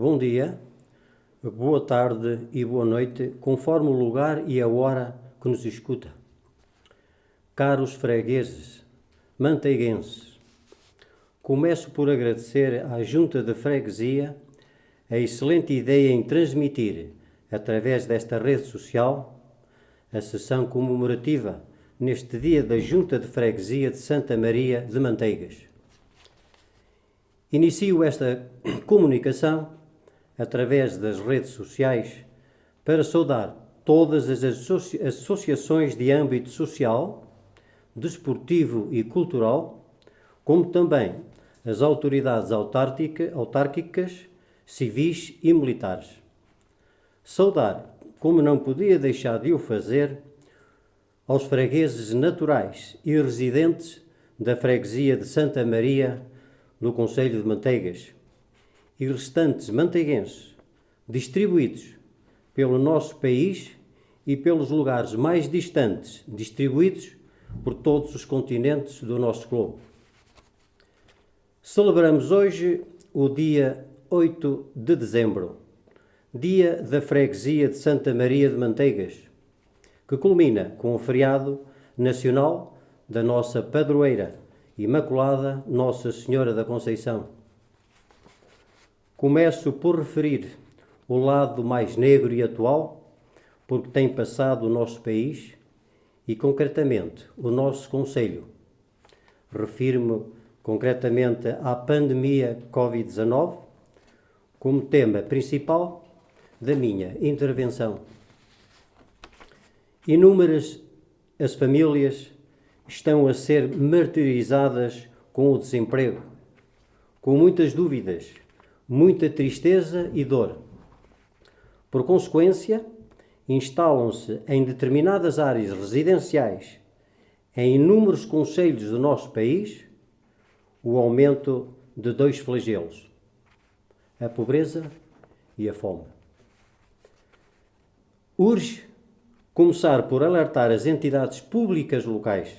Bom dia, boa tarde e boa noite, conforme o lugar e a hora que nos escuta. Caros fregueses, manteiguenses, começo por agradecer à Junta de Freguesia a excelente ideia em transmitir, através desta rede social, a sessão comemorativa neste dia da Junta de Freguesia de Santa Maria de Manteigas. Inicio esta comunicação através das redes sociais para saudar todas as associações de âmbito social, desportivo e cultural, como também as autoridades autárquicas, civis e militares. Saudar, como não podia deixar de o fazer, aos fregueses naturais e residentes da freguesia de Santa Maria do concelho de Manteigas e restantes manteiguenses distribuídos pelo nosso país e pelos lugares mais distantes, distribuídos por todos os continentes do nosso globo. Celebramos hoje o dia 8 de dezembro, dia da freguesia de Santa Maria de Manteigas, que culmina com o feriado nacional da nossa padroeira Imaculada Nossa Senhora da Conceição. Começo por referir o lado mais negro e atual, porque tem passado o nosso país e, concretamente, o nosso concelho. Refiro-me concretamente à pandemia Covid-19 como tema principal da minha intervenção. Inúmeras as famílias estão a ser martirizadas com o desemprego, com muitas dúvidas, muita tristeza e dor. Por consequência, instalam-se em determinadas áreas residenciais, em inúmeros concelhos do nosso país, o aumento de dois flagelos: a pobreza e a fome. Urge começar por alertar as entidades públicas locais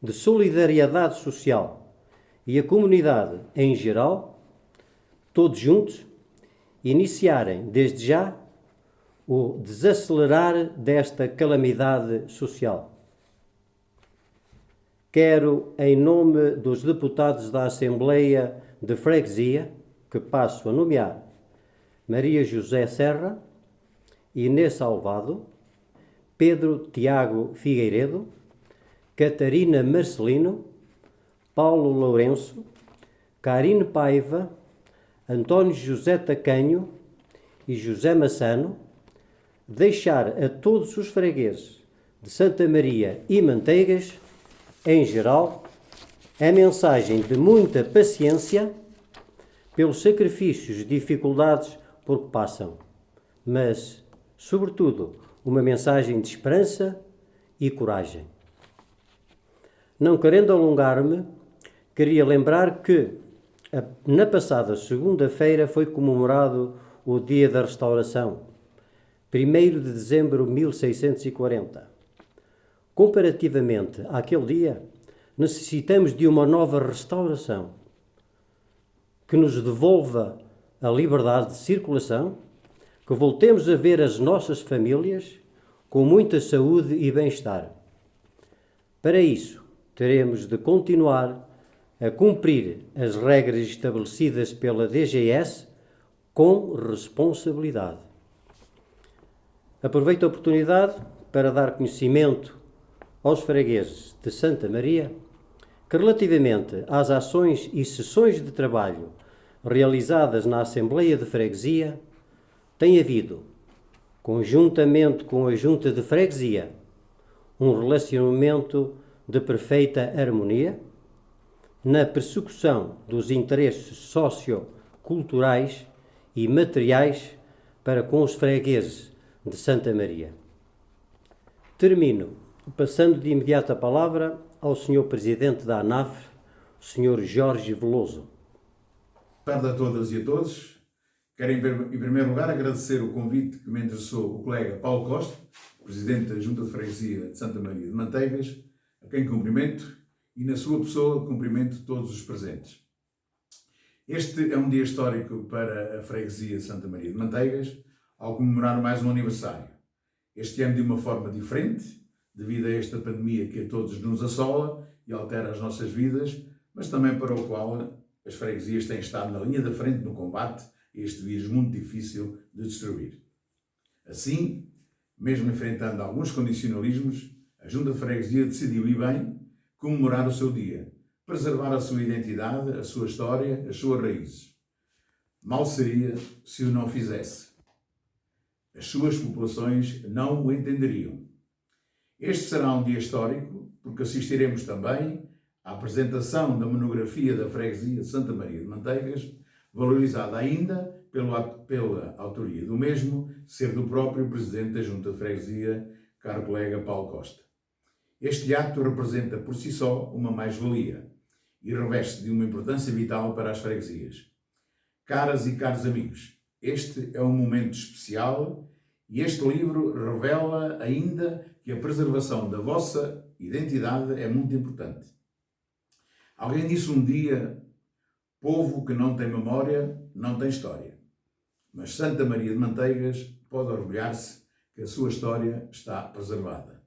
de solidariedade social e a comunidade em geral, todos juntos, iniciarem desde já o desacelerar desta calamidade social. Quero, em nome dos deputados da Assembleia de Freguesia, que passo a nomear Maria José Serra, Inês Salvado, Pedro Tiago Figueiredo, Catarina Marcelino, Paulo Lourenço, Carine Paiva, António José Tacanho e José Massano, deixar a todos os fregueses de Santa Maria e Manteigas, em geral, a mensagem de muita paciência pelos sacrifícios e dificuldades por que passam, mas, sobretudo, uma mensagem de esperança e coragem. Não querendo alongar-me, queria lembrar que na passada segunda-feira foi comemorado o Dia da Restauração, 1º de dezembro de 1640. Comparativamente àquele dia, necessitamos de uma nova restauração que nos devolva a liberdade de circulação, que voltemos a ver as nossas famílias com muita saúde e bem-estar. Para isso, teremos de continuar a cumprir as regras estabelecidas pela DGS com responsabilidade. Aproveito a oportunidade para dar conhecimento aos fregueses de Santa Maria que, relativamente às ações e sessões de trabalho realizadas na Assembleia de Freguesia, tem havido, conjuntamente com a Junta de Freguesia, um relacionamento de perfeita harmonia na persecução dos interesses socioculturais e materiais para com os fregueses de Santa Maria. Termino passando de imediato a palavra ao Sr. Presidente da ANAF, o Sr. Jorge Veloso. Boa tarde a todas e a todos. Quero, em primeiro lugar, agradecer o convite que me endereçou o colega Paulo Costa, Presidente da Junta de Freguesia de Santa Maria de Manteigas, a quem cumprimento, e na sua pessoa cumprimento todos os presentes. Este é um dia histórico para a Freguesia de Santa Maria de Manteigas, ao comemorar mais um aniversário. Este ano de uma forma diferente, devido a esta pandemia que a todos nos assola e altera as nossas vidas, mas também para o qual as freguesias têm estado na linha da frente no combate a este vírus muito difícil de destruir. Assim, mesmo enfrentando alguns condicionalismos, a Junta de Freguesia decidiu, e bem, comemorar o seu dia, preservar a sua identidade, a sua história, as suas raízes. Mal seria se o não fizesse. As suas populações não o entenderiam. Este será um dia histórico, porque assistiremos também à apresentação da monografia da Freguesia de Santa Maria de Manteigas, valorizada ainda pela autoria do mesmo, ser do próprio Presidente da Junta de Freguesia, caro colega Paulo Costa. Este ato representa por si só uma mais-valia e reveste de uma importância vital para as freguesias. Caras e caros amigos, este é um momento especial e este livro revela ainda que a preservação da vossa identidade é muito importante. Alguém disse um dia: povo que não tem memória não tem história. Mas Santa Maria de Manteigas pode orgulhar-se que a sua história está preservada.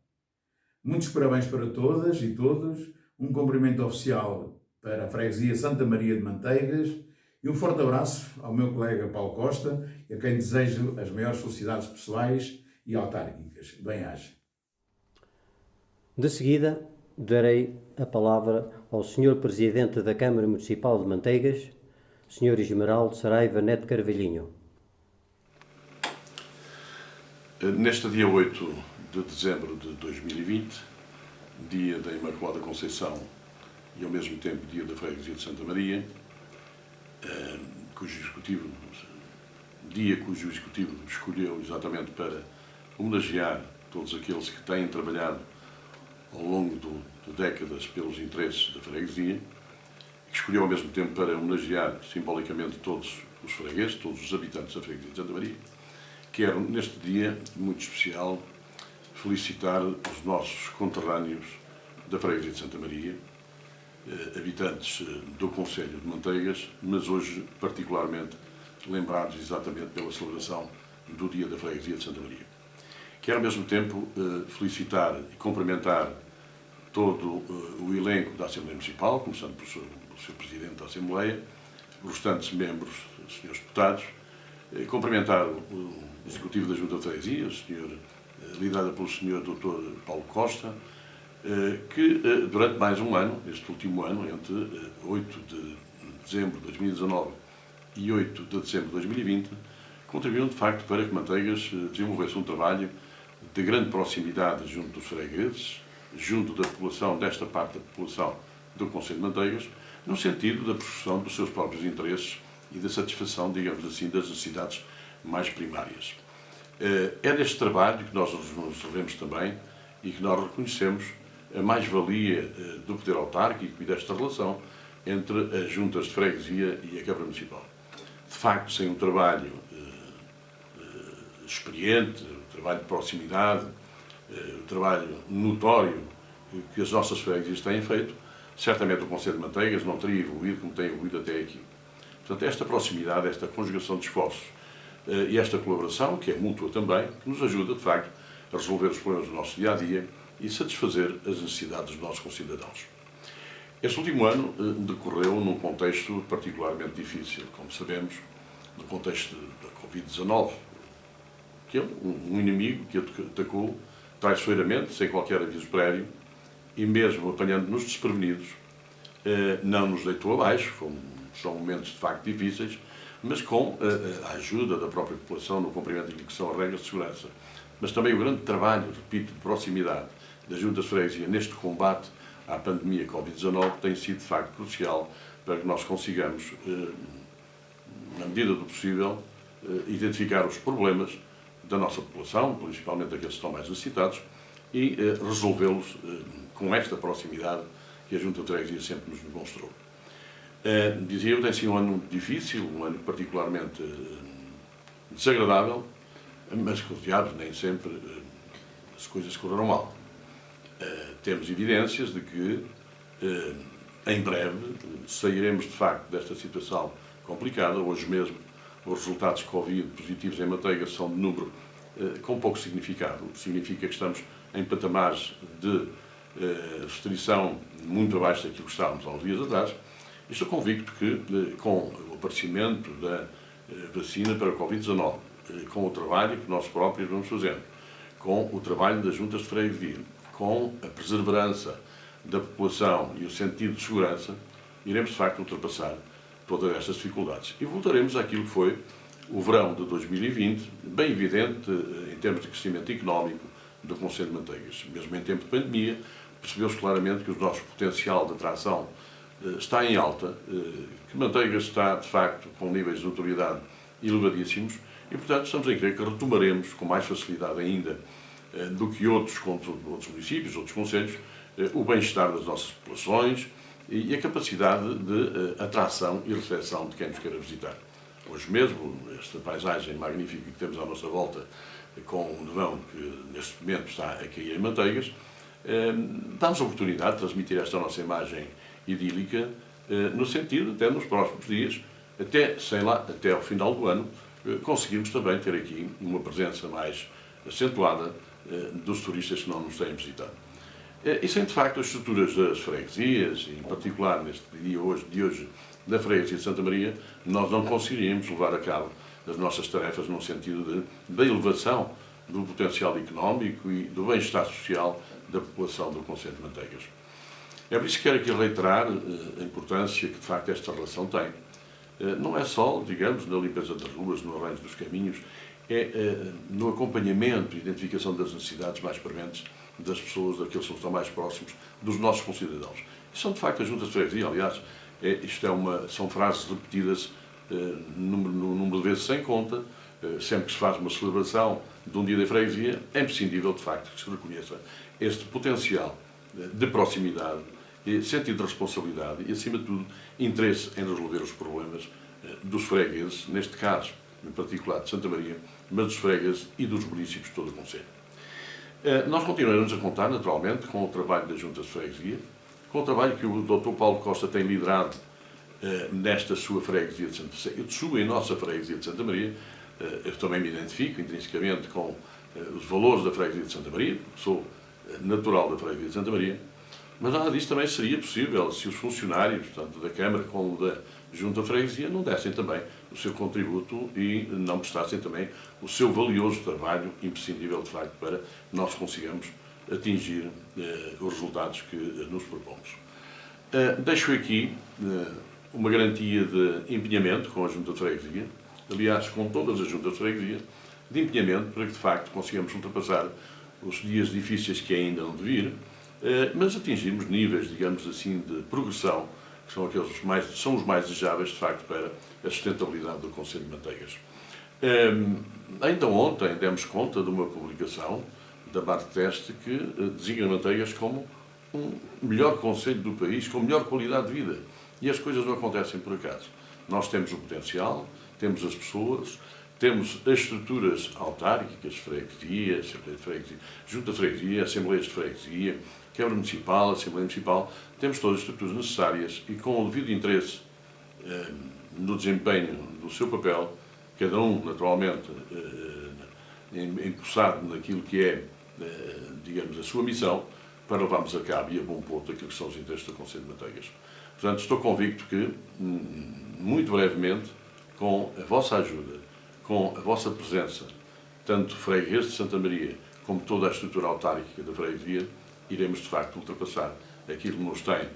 Muitos parabéns para todas e todos, um cumprimento oficial para a Freguesia Santa Maria de Manteigas e um forte abraço ao meu colega Paulo Costa, a quem desejo as maiores felicidades pessoais e autárquicas. Bem-aja. De seguida, darei a palavra ao Sr. Presidente da Câmara Municipal de Manteigas, Sr. Esmeraldo Saraiva Neto Carvalhinho. Neste dia 8 de dezembro de 2020, dia da Imaculada Conceição e ao mesmo tempo dia da Freguesia de Santa Maria, cujo Executivo escolheu exatamente para homenagear todos aqueles que têm trabalhado ao longo de décadas pelos interesses da freguesia, que escolheu ao mesmo tempo para homenagear simbolicamente todos os fregueses, todos os habitantes da Freguesia de Santa Maria. Quero, neste dia muito especial, felicitar os nossos conterrâneos da Freguesia de Santa Maria, habitantes do Concelho de Manteigas, mas hoje particularmente lembrados exatamente pela celebração do Dia da Freguesia de Santa Maria. Quero ao mesmo tempo felicitar e cumprimentar todo o elenco da Assembleia Municipal, começando pelo Sr. Presidente da Assembleia, os restantes membros, os Srs. Deputados, cumprimentar o Executivo da Junta de Freguesia, liderada pelo Sr. Dr. Paulo Costa, que durante mais um ano, este último ano, entre 8 de dezembro de 2019 e 8 de dezembro de 2020, contribuíram de facto para que Manteigas desenvolvesse um trabalho de grande proximidade junto dos fregueses, junto da população, desta parte da população do Concelho de Manteigas, no sentido da prospeção dos seus próprios interesses e da satisfação, digamos assim, das necessidades mais primárias. É deste trabalho que nós nos devemos também e que nós reconhecemos a mais-valia do poder autárquico e desta relação entre as juntas de freguesia e a Câmara Municipal. De facto, sem um trabalho experiente, um trabalho de proximidade, um trabalho notório que as nossas freguesias têm feito, certamente o Concelho de Manteigas não teria evoluído como tem evoluído até aqui. Portanto, esta proximidade, esta conjugação de esforços e esta colaboração, que é mútua também, que nos ajuda, de facto, a resolver os problemas do nosso dia-a-dia e satisfazer as necessidades dos nossos concidadãos. Este último ano decorreu num contexto particularmente difícil, como sabemos, no contexto da Covid-19, que é um inimigo que atacou traiçoeiramente, sem qualquer aviso prévio, e mesmo apanhando-nos desprevenidos, não nos deitou abaixo. São momentos de facto difíceis, mas com a ajuda da própria população no cumprimento daquilo que são as regras de segurança. Mas também o grande trabalho, repito, de proximidade das juntas de freguesia neste combate à pandemia Covid-19 tem sido de facto crucial para que nós consigamos, na medida do possível, identificar os problemas da nossa população, principalmente aqueles que estão mais necessitados, e resolvê-los com esta proximidade que a Junta de Freguesia sempre nos demonstrou. Dizia eu, tem sido um ano difícil, um ano particularmente desagradável, mas que, os diabos, nem sempre as coisas correram mal. Temos evidências de que, em breve, sairemos de facto desta situação complicada. Hoje mesmo, os resultados Covid positivos em Manteigas são de número com pouco significado. Significa que estamos em patamares de restrição muito abaixo daquilo que estávamos há uns dias atrás. E estou convicto que, com o aparecimento da vacina para a Covid-19, com o trabalho que nós próprios vamos fazendo, com o trabalho das juntas de freguesia, com a perseverança da população e o sentido de segurança, iremos de facto ultrapassar todas estas dificuldades. E voltaremos àquilo que foi o verão de 2020, bem evidente em termos de crescimento económico do Concelho de Manteigas. Mesmo em tempo de pandemia, percebeu-se claramente que o nosso potencial de atração está em alta, que Manteigas está, de facto, com níveis de notoriedade elevadíssimos e, portanto, estamos a crer que retomaremos com mais facilidade ainda do que outros municípios, outros concelhos, o bem-estar das nossas populações e a capacidade de atração e recepção de quem nos queira visitar. Hoje mesmo, esta paisagem magnífica que temos à nossa volta, com o nevão que neste momento está a cair em Manteigas, dá-nos a oportunidade de transmitir esta nossa imagem idílica, no sentido, até nos próximos dias, até ao final do ano, conseguimos também ter aqui uma presença mais acentuada dos turistas que não nos têm visitado. E sem, de facto, as estruturas das freguesias, em particular neste dia de hoje da freguesia de Santa Maria, nós não conseguiríamos levar a cabo as nossas tarefas no sentido da elevação do potencial económico e do bem-estar social da população do Concelho de Manteigas. É por isso que quero aqui reiterar a importância que, de facto, esta relação tem. Não é só, digamos, na limpeza das ruas, no arranjo dos caminhos, é no acompanhamento e identificação das necessidades mais prementes das pessoas, daqueles que estão mais próximos, dos nossos concidadãos. E são, de facto, as juntas de freguesia, aliás, são frases repetidas no número de vezes sem conta, sempre que se faz uma celebração de um dia da freguesia, é imprescindível, de facto, que se reconheça este potencial de proximidade, sentido de responsabilidade e, acima de tudo, interesse em resolver os problemas dos fregueses, neste caso, em particular de Santa Maria, mas dos fregueses e dos municípios de todo o concelho. Nós continuaremos a contar, naturalmente, com o trabalho da Junta de Freguesia, com o trabalho que o Dr. Paulo Costa tem liderado nesta sua freguesia de Santa Maria, sua e nossa freguesia de Santa Maria. Eu também me identifico intrinsecamente com os valores da freguesia de Santa Maria, sou natural da freguesia de Santa Maria, mas nada disso também seria possível se os funcionários, tanto da Câmara como da Junta de Freguesia, não dessem também o seu contributo e não prestassem também o seu valioso trabalho, imprescindível, de facto, para que nós consigamos atingir os resultados que nos propomos. Deixo aqui uma garantia de empenhamento com a Junta de Freguesia, aliás, com todas as Juntas de Freguesia, de empenhamento para que, de facto, consigamos ultrapassar os dias difíceis que ainda hão de vir, mas atingirmos níveis, digamos assim, de progressão, que são os mais desejáveis, de facto, para a sustentabilidade do Concelho de Manteigas. Ainda ontem demos conta de uma publicação da Barteste que designa Manteigas como um melhor concelho do país, com melhor qualidade de vida. E as coisas não acontecem por acaso. Nós temos o potencial, temos as pessoas, temos as estruturas autárquicas, freguesia, Assembleia de Freguesia, Junta de Freguesia, Assembleias de Freguesia, Câmara Municipal, Assembleia Municipal, temos todas as estruturas necessárias e com o devido interesse no desempenho do seu papel, cada um, naturalmente, empossado naquilo que é, digamos, a sua missão, para levarmos a cabo e a bom ponto aquilo que são os interesses do Conselho de Manteigas. Portanto, estou convicto que, muito brevemente, com a vossa ajuda, com a vossa presença, tanto freguês de Santa Maria como toda a estrutura autárquica da freguesia, iremos de facto ultrapassar aquilo que nos tem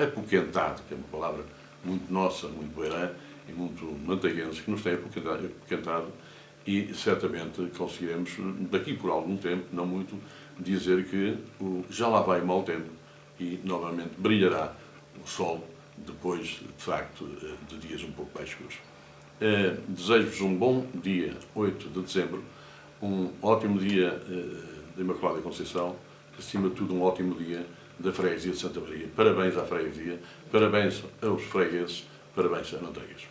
apoquentado, que é uma palavra muito nossa, muito beirã e muito manteiguense, que nos tem apoquentado, e certamente conseguiremos, daqui por algum tempo, não muito, dizer que já lá vai mau tempo e novamente brilhará o sol depois, de facto, de dias um pouco mais escuros. Desejo-vos um bom dia 8 de dezembro, um ótimo dia da Imaculada Conceição, acima de tudo um ótimo dia da freguesia de Santa Maria. Parabéns à freguesia, parabéns aos fregueses, parabéns a Manteigas.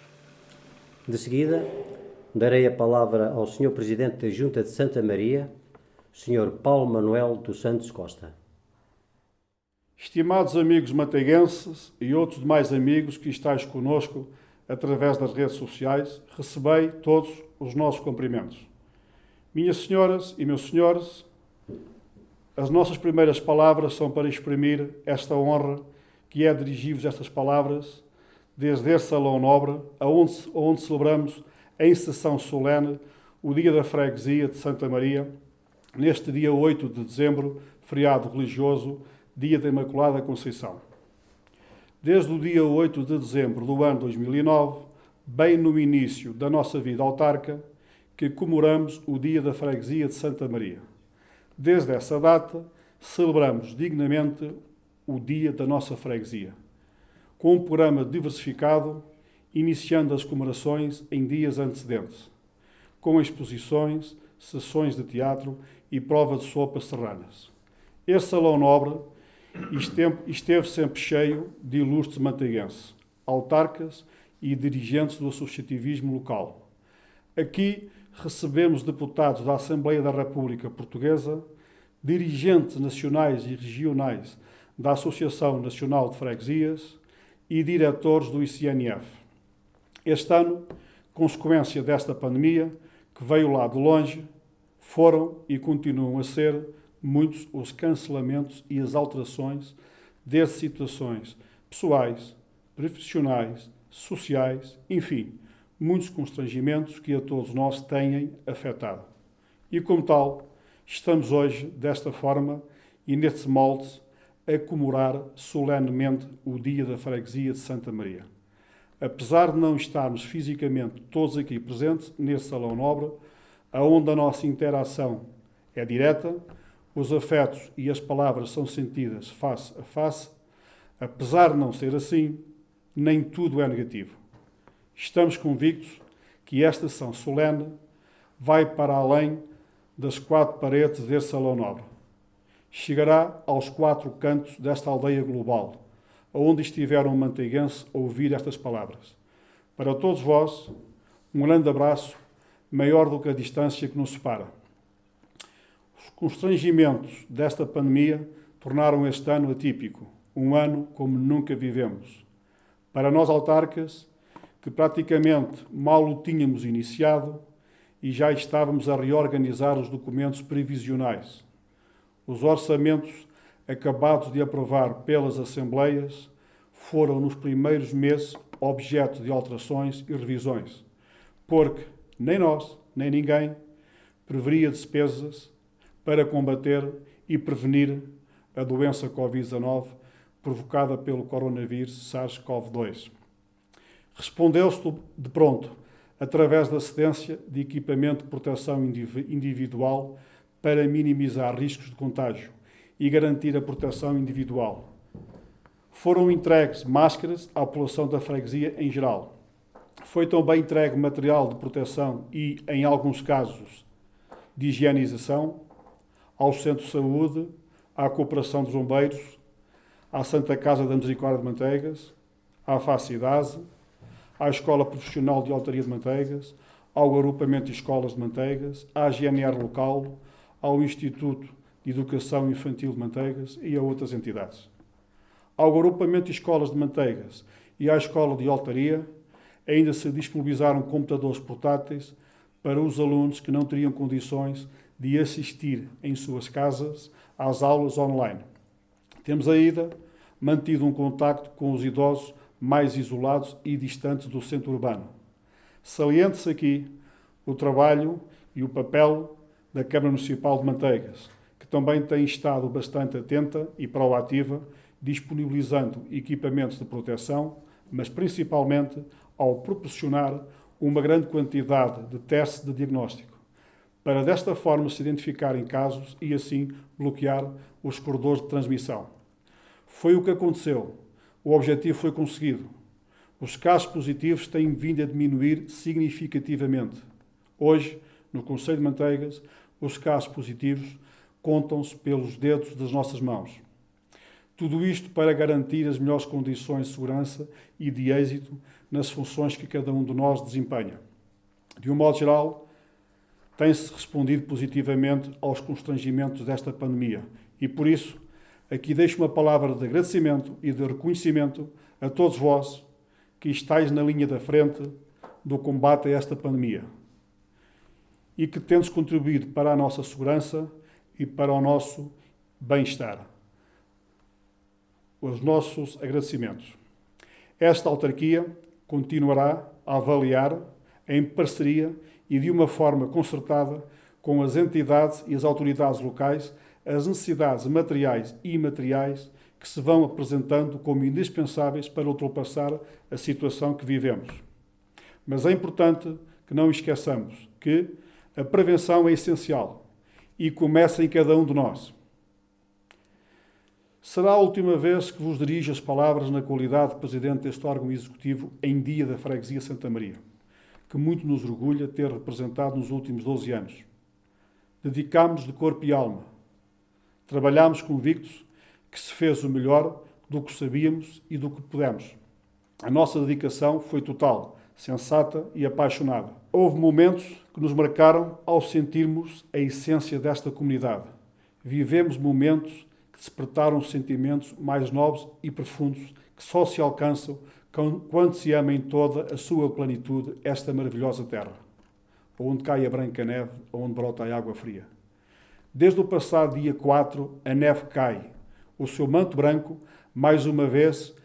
De seguida, darei a palavra ao Sr. Presidente da Junta de Santa Maria, Sr. Paulo Manuel dos Santos Costa. Estimados amigos manteiguenses e outros demais amigos que estáis conosco através das redes sociais, recebei todos os nossos cumprimentos. Minhas senhoras e meus senhores, as nossas primeiras palavras são para exprimir esta honra que é dirigir-vos estas palavras desde este Salão Nobre, onde celebramos em sessão solene o Dia da Freguesia de Santa Maria, neste dia 8 de dezembro, feriado religioso, Dia da Imaculada Conceição. Desde o dia 8 de dezembro do ano 2009, bem no início da nossa vida autárquica, que comemoramos o Dia da Freguesia de Santa Maria. Desde essa data, celebramos dignamente o Dia da nossa freguesia, com um programa diversificado, iniciando as comemorações em dias antecedentes, com exposições, sessões de teatro e prova de sopas serranas. Este Salão Nobre esteve sempre cheio de ilustres manteiguenses, autarcas e dirigentes do associativismo local. Aqui recebemos deputados da Assembleia da República Portuguesa, dirigentes nacionais e regionais da Associação Nacional de Freguesias e diretores do ICNF. Este ano, consequência desta pandemia, que veio lá de longe, foram e continuam a ser muitos os cancelamentos e as alterações de situações pessoais, profissionais, sociais, enfim, muitos constrangimentos que a todos nós têm afetado. E como tal, estamos hoje, desta forma e neste molde, a comemorar solenemente o Dia da Freguesia de Santa Maria. Apesar de não estarmos fisicamente todos aqui presentes neste Salão Nobre, onde a nossa interação é direta, os afetos e as palavras são sentidas face a face, apesar de não ser assim, nem tudo é negativo. Estamos convictos que esta sessão solene vai para além das 4 paredes deste Salão Nobre. Chegará aos 4 cantos desta aldeia global, onde estiver um manteiguense a ouvir estas palavras. Para todos vós, um grande abraço, maior do que a distância que nos separa. Os constrangimentos desta pandemia tornaram este ano atípico, um ano como nunca vivemos. Para nós autarcas, que praticamente mal o tínhamos iniciado e já estávamos a reorganizar os documentos previsionais. Os orçamentos acabados de aprovar pelas Assembleias foram nos primeiros meses objeto de alterações e revisões, porque nem nós, nem ninguém preveria despesas para combater e prevenir a doença Covid-19 provocada pelo coronavírus SARS-CoV-2. Respondeu-se de pronto, através da cedência de equipamento de proteção individual para minimizar riscos de contágio e garantir a proteção individual. Foram entregues máscaras à população da freguesia em geral. Foi também entregue material de proteção e, em alguns casos, de higienização aos centros de saúde, à Cooperação dos Bombeiros, à Santa Casa da Misericórdia de Manteigas, à FACIDASE, à Escola Profissional de Altaria de Manteigas, ao Agrupamento de Escolas de Manteigas, à GNR local, ao Instituto de Educação Infantil de Manteigas e a outras entidades. Ao Agrupamento de Escolas de Manteigas e à Escola de Altaria, ainda se disponibilizaram computadores portáteis para os alunos que não teriam condições de assistir em suas casas às aulas online. Temos ainda mantido um contacto com os idosos mais isolados e distantes do centro urbano. Saliente-se aqui o trabalho e o papel da Câmara Municipal de Manteigas, que também tem estado bastante atenta e proativa, disponibilizando equipamentos de proteção, mas principalmente ao proporcionar uma grande quantidade de testes de diagnóstico, para desta forma se identificarem casos e assim bloquear os corredores de transmissão. Foi o que aconteceu. O objetivo foi conseguido. Os casos positivos têm vindo a diminuir significativamente. Hoje, no Concelho de Manteigas, os casos positivos contam-se pelos dedos das nossas mãos. Tudo isto para garantir as melhores condições de segurança e de êxito nas funções que cada um de nós desempenha. De um modo geral, tem-se respondido positivamente aos constrangimentos desta pandemia e, por isso, aqui deixo uma palavra de agradecimento e de reconhecimento a todos vós que estáis na linha da frente do combate a esta pandemia e que tendes contribuído para a nossa segurança e para o nosso bem-estar. Os nossos agradecimentos. Esta autarquia continuará a avaliar, em parceria e de uma forma concertada com as entidades e as autoridades locais, as necessidades materiais e imateriais que se vão apresentando como indispensáveis para ultrapassar a situação que vivemos. Mas é importante que não esqueçamos que a prevenção é essencial e começa em cada um de nós. Será a última vez que vos dirijo as palavras na qualidade de Presidente deste órgão executivo em dia da Freguesia Santa Maria, que muito nos orgulha ter representado nos últimos 12 anos. Dedicámos-nos de corpo e alma. Trabalhámos convictos que se fez o melhor do que sabíamos e do que pudemos. A nossa dedicação foi total, sensata e apaixonada. Houve momentos que nos marcaram ao sentirmos a essência desta comunidade. Vivemos momentos que despertaram sentimentos mais nobres e profundos que só se alcançam quando se ama em toda a sua plenitude esta maravilhosa terra, onde cai a branca neve, onde brota a água fria. Desde o passado dia 4, a neve cai. O seu manto branco, mais uma vez,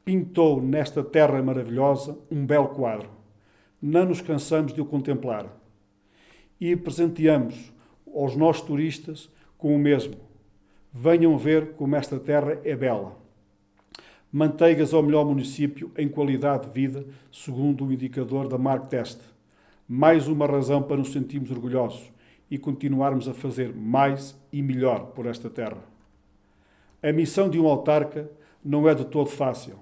pintou nesta terra maravilhosa um belo quadro. Não nos cansamos de o contemplar. E presenteamos aos nossos turistas com o mesmo. Venham ver como esta terra é bela. Manteigas é o melhor município em qualidade de vida, segundo o indicador da Marktest. Mais uma razão para nos sentirmos orgulhosos e continuarmos a fazer mais e melhor por esta terra. A missão de um autarca não é de todo fácil,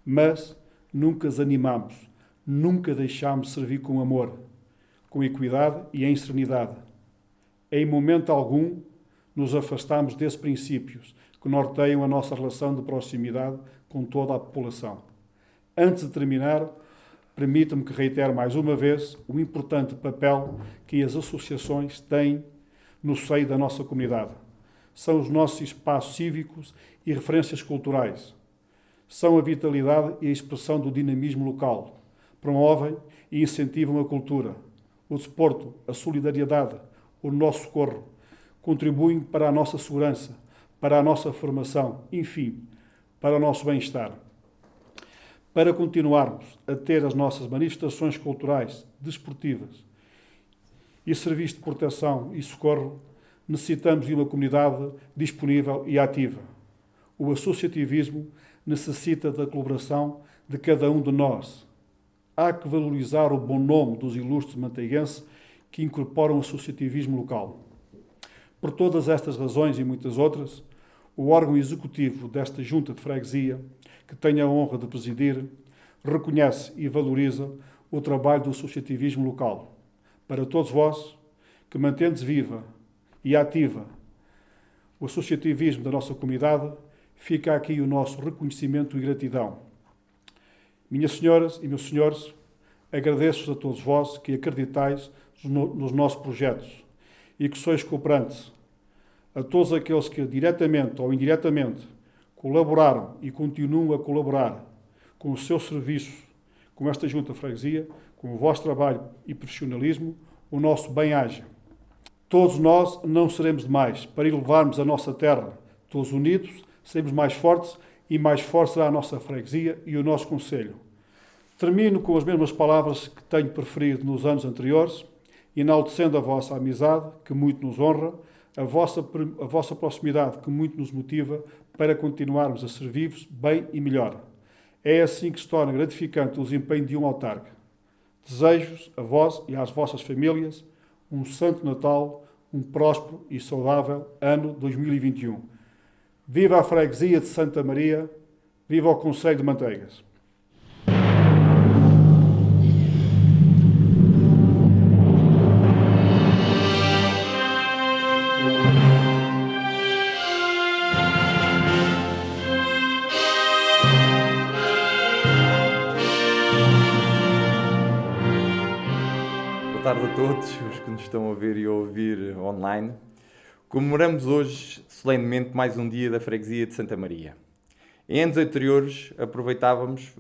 mas nunca desanimamos, nunca deixámos de servir com amor, com equidade e em serenidade. Em momento algum, nos afastamos desses princípios que norteiam a nossa relação de proximidade com toda a população. Antes de terminar, permita-me que reitere mais uma vez o importante papel que as associações têm no seio da nossa comunidade. São os nossos espaços cívicos e referências culturais. São a vitalidade e a expressão do dinamismo local. Promovem e incentivam a cultura, o desporto, a solidariedade, o nosso socorro. Contribuem para a nossa segurança, para a nossa formação, enfim, para o nosso bem-estar. Para continuarmos a ter as nossas manifestações culturais, desportivas e serviços de proteção e socorro, necessitamos de uma comunidade disponível e ativa. O associativismo necessita da colaboração de cada um de nós. Há que valorizar o bom nome dos ilustres manteiguenses que incorporam o associativismo local. Por todas estas razões e muitas outras, o órgão executivo desta Junta de Freguesia, que tenho a honra de presidir, reconhece e valoriza o trabalho do associativismo local. Para todos vós, que mantendes viva e ativa o associativismo da nossa comunidade, fica aqui o nosso reconhecimento e gratidão. Minhas senhoras e meus senhores, agradeço-vos a todos vós que acreditais nos nossos projetos e que sois cooperantes, a todos aqueles que, diretamente ou indiretamente, colaboraram e continuam a colaborar com o seu serviço, com esta Junta de Freguesia, com o vosso trabalho e profissionalismo, o nosso bem-aja. Todos nós não seremos demais para elevarmos a nossa terra. Todos unidos, seremos mais fortes e mais forte será a nossa freguesia e o nosso concelho. Termino com as mesmas palavras que tenho preferido nos anos anteriores, enaltecendo a vossa amizade, que muito nos honra, a vossa proximidade, que muito nos motiva para continuarmos a servir-vos bem e melhor. É assim que se torna gratificante o desempenho de um autarca. Desejo-vos, a vós e às vossas famílias, um Santo Natal, um próspero e saudável ano 2021. Viva a freguesia de Santa Maria, viva o concelho de Manteigas. Boa tarde a todos os que nos estão a ver e a ouvir online. Comemoramos hoje solenemente mais um dia da freguesia de Santa Maria. Em anos anteriores aproveitávamos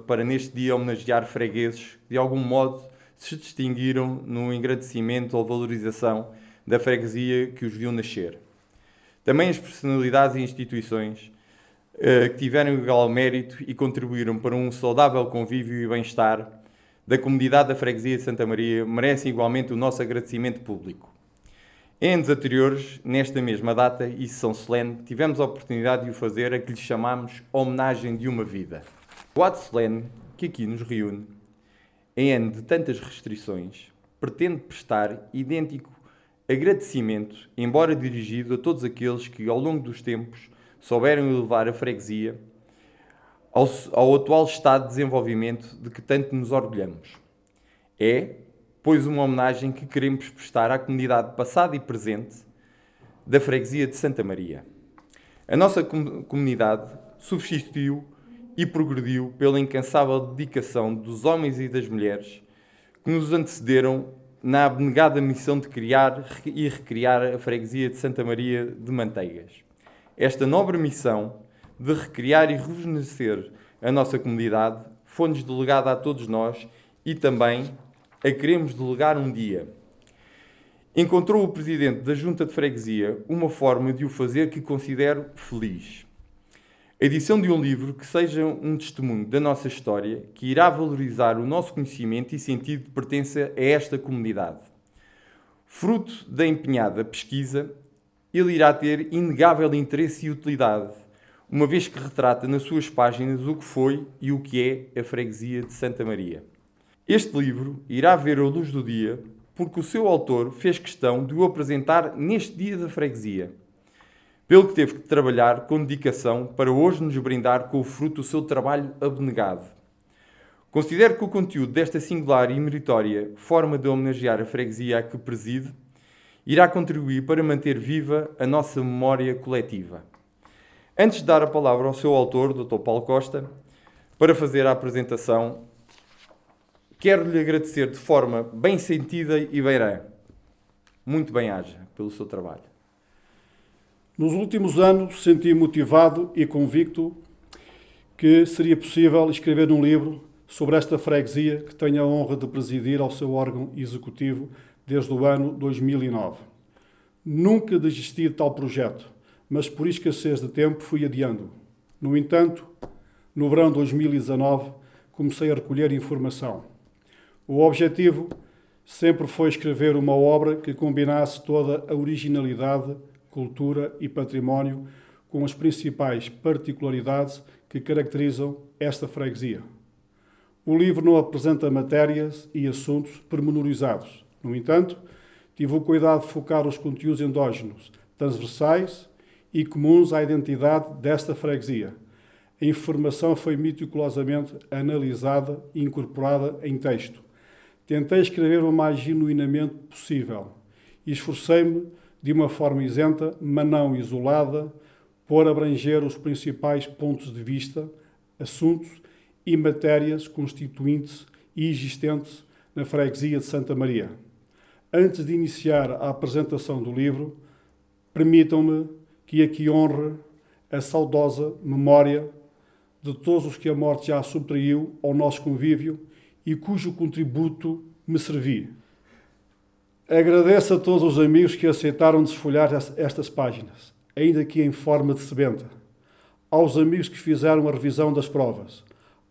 para neste dia homenagear fregueses que de algum modo se distinguiram no engrandecimento ou valorização da freguesia que os viu nascer. Também as personalidades e instituições que tiveram igual mérito e contribuíram para um saudável convívio e bem-estar da comunidade da freguesia de Santa Maria merecem igualmente o nosso agradecimento público. Em anos anteriores, nesta mesma data e sessão solene, tivemos a oportunidade de o fazer a que lhe chamamos Homenagem de uma Vida. O ato solene que aqui nos reúne, em ano de tantas restrições, pretende prestar idêntico agradecimento, embora dirigido a todos aqueles que, ao longo dos tempos, souberam elevar a freguesia ao atual estado de desenvolvimento de que tanto nos orgulhamos. É, pois, uma homenagem que queremos prestar à comunidade passada e presente da freguesia de Santa Maria. A nossa comunidade subsistiu e progrediu pela incansável dedicação dos homens e das mulheres que nos antecederam na abnegada missão de criar e recriar a freguesia de Santa Maria de Manteigas. Esta nobre missão de recriar e rejuvenescer a nossa comunidade foi-nos delegada a todos nós e também a queremos delegar um dia. Encontrou o Presidente da Junta de Freguesia uma forma de o fazer que considero feliz. A edição de um livro que seja um testemunho da nossa história, que irá valorizar o nosso conhecimento e sentido de pertença a esta comunidade. Fruto da empenhada pesquisa, ele irá ter inegável interesse e utilidade, uma vez que retrata nas suas páginas o que foi e o que é a freguesia de Santa Maria. Este livro irá ver a luz do dia porque o seu autor fez questão de o apresentar neste dia da freguesia, pelo que teve que trabalhar com dedicação para hoje nos brindar com o fruto do seu trabalho abnegado. Considero que o conteúdo desta singular e meritória forma de homenagear a freguesia a que preside irá contribuir para manter viva a nossa memória coletiva. Antes de dar a palavra ao seu autor, Dr. Paulo Costa, para fazer a apresentação, quero-lhe agradecer de forma bem sentida e beirã. Muito bem-aja pelo seu trabalho. Nos últimos anos senti motivado e convicto que seria possível escrever um livro sobre esta freguesia que tenho a honra de presidir ao seu órgão executivo desde o ano 2009. Nunca desisti de tal projeto, mas por escassez de tempo fui adiando. No entanto, no verão de 2019, comecei a recolher informação. O objetivo sempre foi escrever uma obra que combinasse toda a originalidade, cultura e património com as principais particularidades que caracterizam esta freguesia. O livro não apresenta matérias e assuntos pormenorizados. No entanto, tive o cuidado de focar os conteúdos endógenos, transversais e comuns à identidade desta freguesia. A informação foi meticulosamente analisada e incorporada em texto. Tentei escrever o mais genuinamente possível e esforcei-me, de uma forma isenta, mas não isolada, por abranger os principais pontos de vista, assuntos e matérias constituintes e existentes na freguesia de Santa Maria. Antes de iniciar a apresentação do livro, permitam-me que aqui honre a saudosa memória de todos os que a morte já subtraiu ao nosso convívio e cujo contributo me servi. Agradeço a todos os amigos que aceitaram desfolhar estas páginas, ainda que em forma de sebenta. Aos amigos que fizeram a revisão das provas,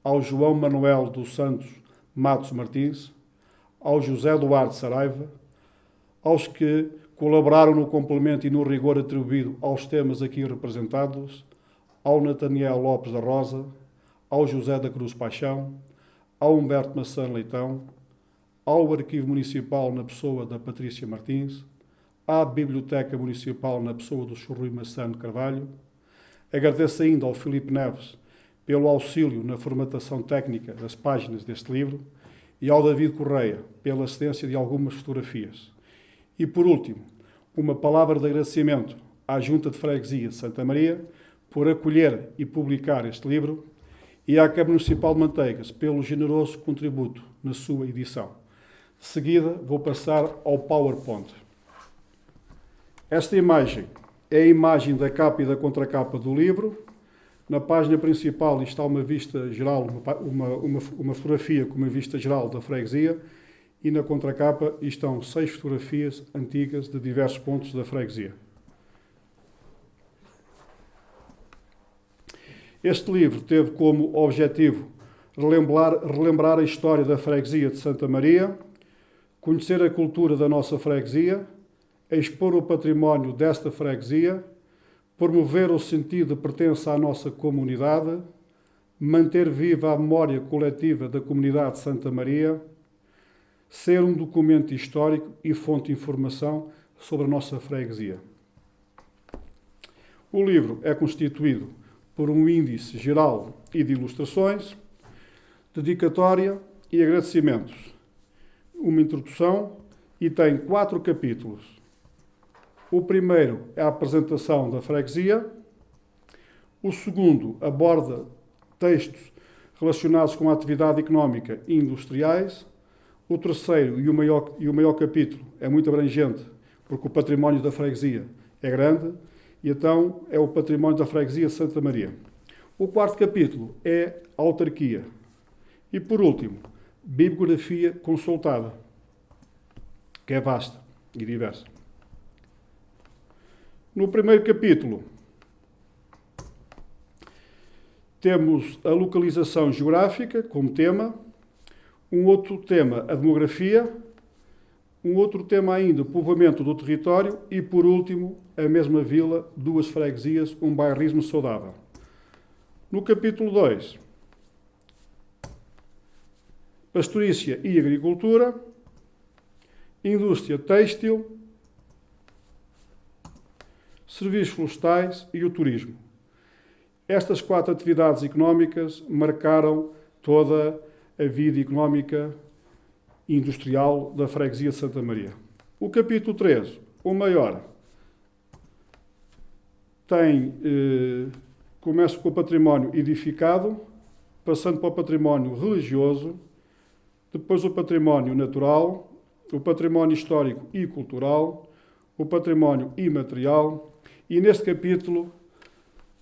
ao João Manuel dos Santos Matos Martins, ao José Duarte Saraiva, aos que colaboraram no complemento e no rigor atribuído aos temas aqui representados, ao Nataniel Lopes da Rosa, ao José da Cruz Paixão, ao Humberto Maçã Leitão, ao Arquivo Municipal na pessoa da Patrícia Martins, à Biblioteca Municipal na pessoa do Sr. Rui Maçã de Carvalho. Agradeço ainda ao Filipe Neves pelo auxílio na formatação técnica das páginas deste livro e ao David Correia pela assistência de algumas fotografias. E, por último, uma palavra de agradecimento à Junta de Freguesia de Santa Maria por acolher e publicar este livro e à Câmara Municipal de Manteigas pelo generoso contributo na sua edição. De seguida, vou passar ao PowerPoint. Esta imagem é a imagem da capa e da contracapa do livro. Na página principal está uma vista geral, uma fotografia com uma vista geral da freguesia, e na contracapa estão 6 fotografias antigas de diversos pontos da freguesia. Este livro teve como objetivo relembrar a história da freguesia de Santa Maria, conhecer a cultura da nossa freguesia, expor o património desta freguesia, promover o sentido de pertença à nossa comunidade, manter viva a memória coletiva da comunidade de Santa Maria, ser um documento histórico e fonte de informação sobre a nossa freguesia. O livro é constituído por um índice geral e de ilustrações, dedicatória e agradecimentos, uma introdução e tem 4 capítulos. O primeiro é a apresentação da freguesia, o segundo aborda textos relacionados com a atividade económica e industriais, o terceiro e o maior capítulo é muito abrangente, porque o património da freguesia é grande, e então é o património da freguesia de Santa Maria. O quarto capítulo é a autarquia. E, por último, bibliografia consultada, que é vasta e diversa. No primeiro capítulo, temos a localização geográfica como tema, um outro tema, a demografia, um outro tema ainda, o povoamento do território e, por último, a mesma vila, 2 freguesias, um bairrismo saudável. No capítulo 2, pastorícia e agricultura, indústria têxtil, serviços florestais e o turismo. Estas 4 atividades económicas marcaram toda a vida económica e industrial da freguesia de Santa Maria. O capítulo 3, o maior, começa com o património edificado, passando para o património religioso, depois o património natural, o património histórico e cultural, o património imaterial, e neste capítulo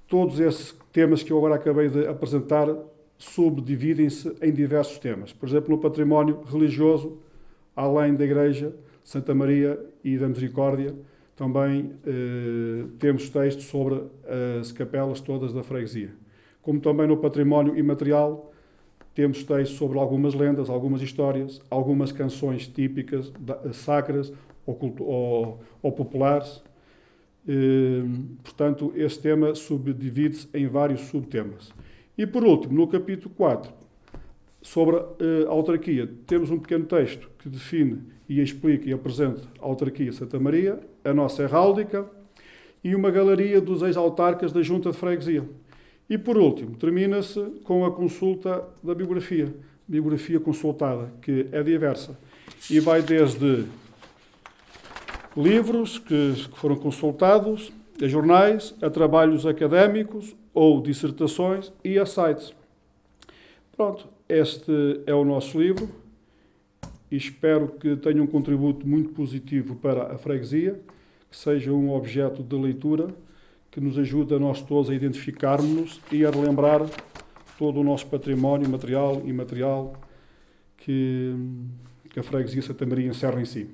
todos esses temas que eu agora acabei de apresentar subdividem-se em diversos temas. Por exemplo, no património religioso, além da Igreja Santa Maria e da Misericórdia, também temos textos sobre as capelas todas da freguesia. Como também no património imaterial, temos textos sobre algumas lendas, algumas histórias, algumas canções típicas, sacras ou populares. Portanto, este tema subdivide-se em vários subtemas. E, por último, no capítulo 4, sobre a autarquia, temos um pequeno texto que define e explica e apresenta a autarquia Santa Maria, a nossa heráldica e uma galeria dos ex-autarcas da Junta de Freguesia. E, por último, termina-se com a consulta da bibliografia consultada, que é diversa, e vai desde livros que foram consultados, a jornais, a trabalhos académicos ou dissertações e a sites. Pronto, este é o nosso livro e espero que tenha um contributo muito positivo para a freguesia, que seja um objeto de leitura que nos ajude a nós todos a identificarmos-nos e a relembrar todo o nosso património material e imaterial que a freguesia Santa Maria encerra em si.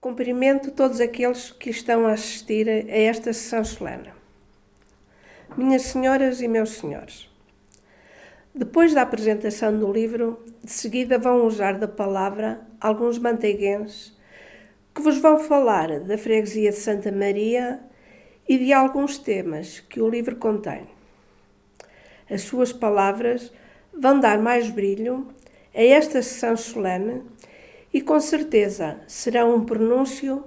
Cumprimento todos aqueles que estão a assistir a esta sessão solene. Minhas senhoras e meus senhores, depois da apresentação do livro, de seguida vão usar da palavra alguns manteiguenses que vos vão falar da freguesia de Santa Maria e de alguns temas que o livro contém. As suas palavras vão dar mais brilho a esta sessão solene e com certeza serão um pronúncio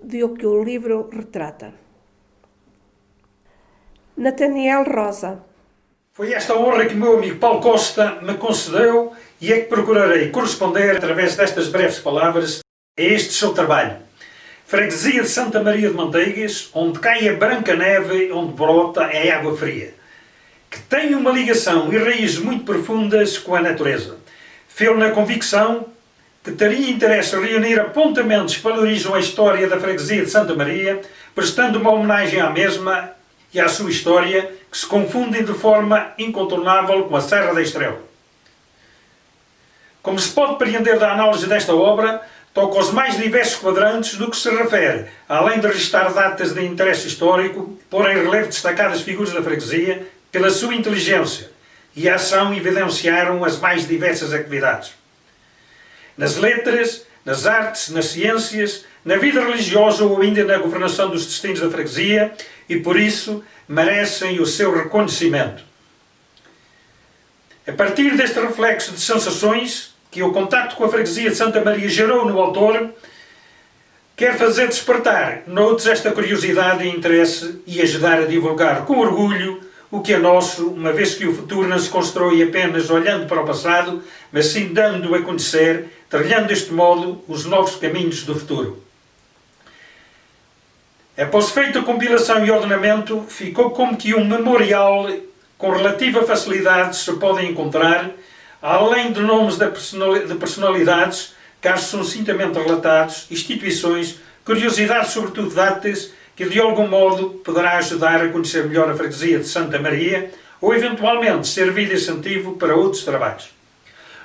do que o livro retrata. Nathaniel Rosa. Foi esta honra que o meu amigo Paulo Costa me concedeu e é que procurarei corresponder através destas breves palavras a este seu trabalho. Freguesia de Santa Maria de Manteigas, onde cai a branca neve, onde brota a água fria, que tem uma ligação e raízes muito profundas com a natureza. Fê-lo na convicção que teria interesse em reunir apontamentos que valorizam a história da freguesia de Santa Maria, prestando uma homenagem à mesma e à sua história, que se confundem de forma incontornável com a Serra da Estrela. Como se pode compreender da análise desta obra, toca aos mais diversos quadrantes do que se refere, além de registrar datas de interesse histórico, pôr em relevo destacadas figuras da freguesia, pela sua inteligência e ação evidenciaram as mais diversas atividades. Nas letras, nas artes, nas ciências, na vida religiosa ou ainda na governação dos destinos da freguesia e, por isso, merecem o seu reconhecimento. A partir deste reflexo de sensações que o contacto com a freguesia de Santa Maria gerou no autor, quer fazer despertar noutros esta curiosidade e interesse e ajudar a divulgar com orgulho o que é nosso, uma vez que o futuro não se constrói apenas olhando para o passado, mas sim dando a conhecer, trilhando deste modo os novos caminhos do futuro. Após feita a compilação e ordenamento, ficou como que um memorial com relativa facilidade se podem encontrar, além de nomes de personalidades, casos sucintamente relatados, instituições, curiosidades, sobretudo datas, que de algum modo poderá ajudar a conhecer melhor a freguesia de Santa Maria ou eventualmente servir de incentivo para outros trabalhos.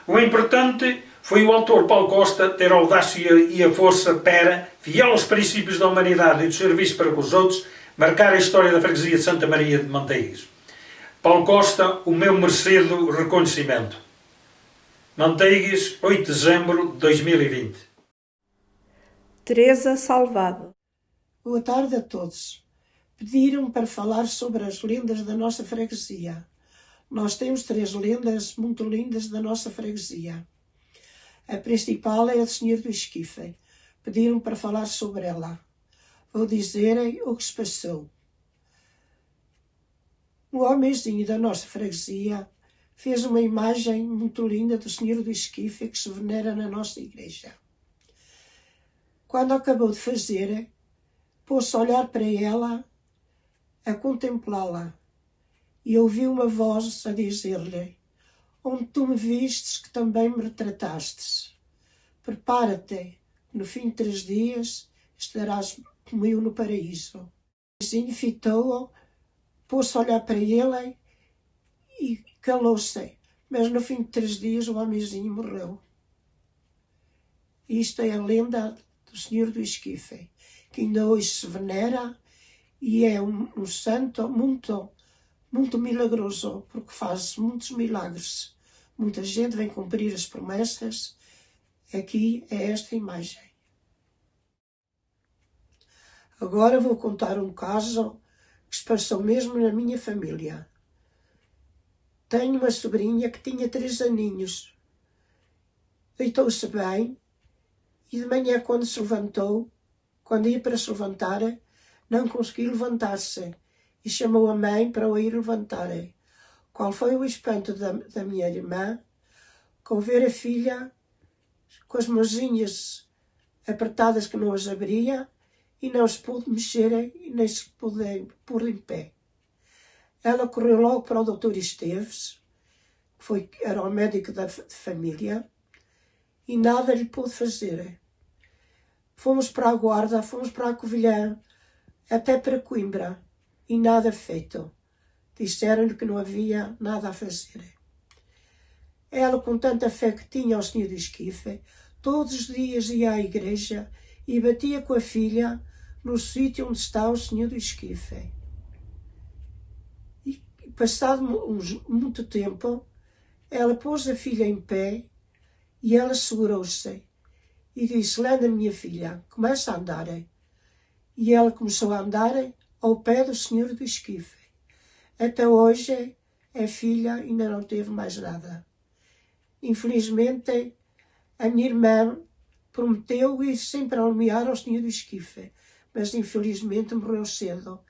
O importante foi o autor Paulo Costa ter a audácia e a força para, fiel aos princípios da humanidade e do serviço para com os outros, marcar a história da freguesia de Santa Maria de Manteigas. Paulo Costa, o meu merecido reconhecimento. Manteigas, 8 de dezembro de 2020. Teresa Salvado. Boa tarde a todos. Pediram para falar sobre as lendas da nossa freguesia. Nós temos 3 lendas muito lindas da nossa freguesia. A principal é a do Senhor do Esquife. Pediram para falar sobre ela. Vou dizer o que se passou. O homenzinho da nossa freguesia fez uma imagem muito linda do Senhor do Esquife que se venera na nossa igreja. Quando acabou de fazer, pôs-se a olhar para ela, a contemplá-la, e ouvi uma voz a dizer-lhe: onde tu me vistes, que também me retratastes. Prepara-te, no fim de 3 dias estarás comigo no paraíso. O vizinho fitou-o, pôs-se a olhar para ele e calou-se, mas no fim de 3 dias o homenzinho morreu. Isto é a lenda do Senhor do Esquife, que ainda hoje se venera e é um santo muito, muito milagroso, porque faz muitos milagres. Muita gente vem cumprir as promessas. Aqui é esta imagem. Agora vou contar um caso que se passou mesmo na minha família. Tenho uma sobrinha que tinha 3 aninhos. Deitou-se bem e de manhã, quando se levantou, quando ia para se levantar, não conseguiu levantar-se e chamou a mãe para o ir levantar. Qual foi o espanto da minha irmã, ao ver a filha com as mãozinhas apertadas que não as abria e não se pôde mexer e nem se pôde pôr em pé. Ela correu logo para o Dr. Esteves, que era o médico de família, e nada lhe pôde fazer. Fomos para a Guarda, fomos para a Covilhã, até para Coimbra, e nada feito. Disseram-lhe que não havia nada a fazer. Ela, com tanta fé que tinha ao Senhor do Esquife, todos os dias ia à igreja e batia com a filha no sítio onde está o senhor do esquife. E passado muito tempo, ela pôs a filha em pé e ela segurou-se e disse: Lenda, minha filha, começa a andar. E ela começou a andar ao pé do senhor do esquife. Até hoje, a filha ainda não teve mais nada. Infelizmente, a minha irmã prometeu ir sempre almoiar ao senhor do esquife, mas infelizmente morreu cedo.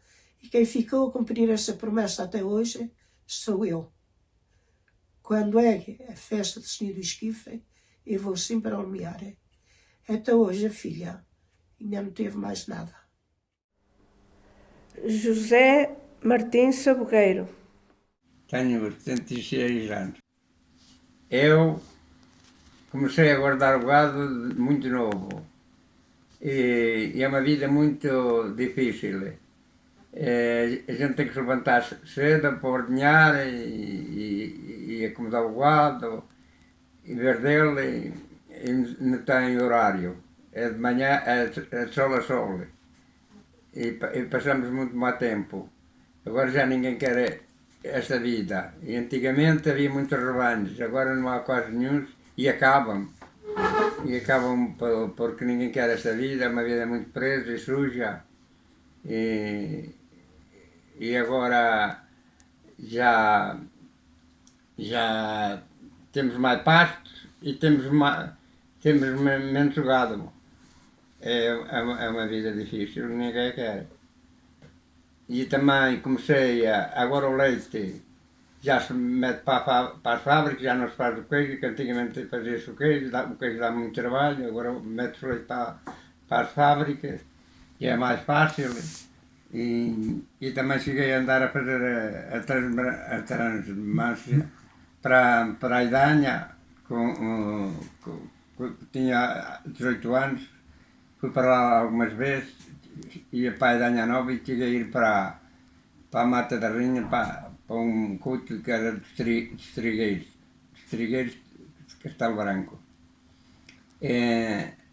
E quem ficou a cumprir essa promessa até hoje sou eu. Quando é a festa do senhor do esquife, eu vou sempre almoiar. Até hoje a filha ainda não teve mais nada. José Martins Sabogueiro. Tenho 76 anos. Eu comecei a guardar o gado muito novo e é uma vida muito difícil. A gente tem que se levantar cedo para ordenhar e acomodar o gado e ver dele e não tem horário. É de manhã, é sol a sol. E passamos muito mau tempo. Agora já ninguém quer esta vida. E antigamente havia muitos rebanhos, agora não há quase nenhum e acabam. E acabam porque ninguém quer esta vida, é uma vida muito presa e suja. E agora já temos mais pastos e temos menos gado. É uma vida difícil, ninguém quer. E também comecei agora o leite já se mete para as fábricas, já não se faz o queijo, que antigamente fazia-se o queijo dá muito trabalho, agora mete-se o leite para as fábricas, que é mais fácil. E também cheguei a andar a fazer a transmância para a Idanha, tinha 18 anos, fui para lá algumas vezes, ia para a Idanha Nova e cheguei a ir para a Mata da Rainha, para um culto que era de Estrigueiros de Castelo Branco.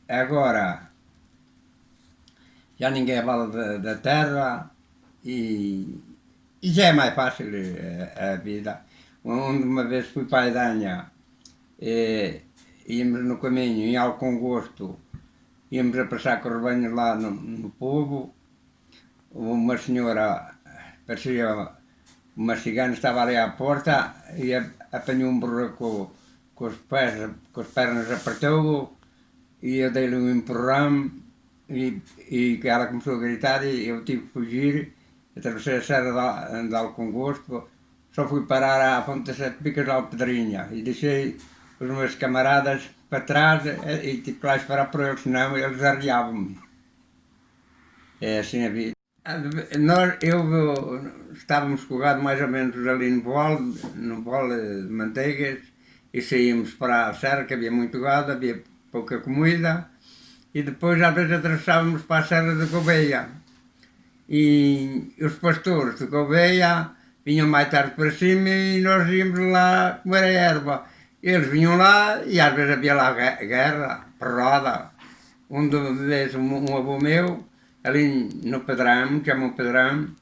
Agora já ninguém fala da terra e já é mais fácil a vida. Uma vez fui para a Idanha, íamos no caminho, em Alcongosto, íamos a passar com o rebanho lá no povo, uma senhora, parecia uma cigana, estava ali à porta e apanhou um burro com as pernas apertou e eu dei-lhe um empurrão e ela começou a gritar e eu tive que fugir, atravessei a serra de Alcongosto, só fui parar à ponte das Sete Picas de Alpedrinha e deixei os meus camaradas para trás e tive que lá esperar por eles, senão eles arriavam-me. É assim a vida. Estávamos com o gado mais ou menos ali no vale de Manteigas e saímos para a serra, que havia muito gado, havia pouca comida e depois às vezes atravessávamos para a serra de Gouveia e os pastores de Gouveia vinham mais tarde para cima e nós íamos lá comer a erva. Eles vinham lá e às vezes havia lá guerra, porrada. Uma vez um avô meu, ali no Pedrão, chamam Pedrão,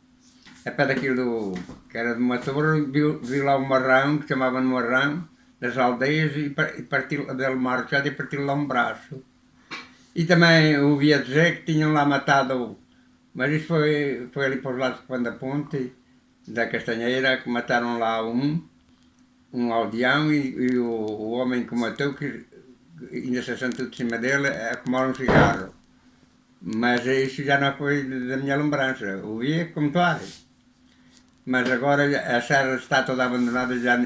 a pé daquilo que era de uma torre, viu lá um marrão, que chamavam marrão, das aldeias, e partiu dele uma arrochada e partiu lá um braço. E também ouvia dizer que tinham lá matado, mas isso foi ali para os lados de Pão da Ponte, da Castanheira, que mataram lá um aldeão e o homem que o matou, que ainda se assentou de cima dele, a fumar um cigarro. Mas isso já não foi da minha lembrança, ouvia como tal. Mas agora a serra está toda abandonada, já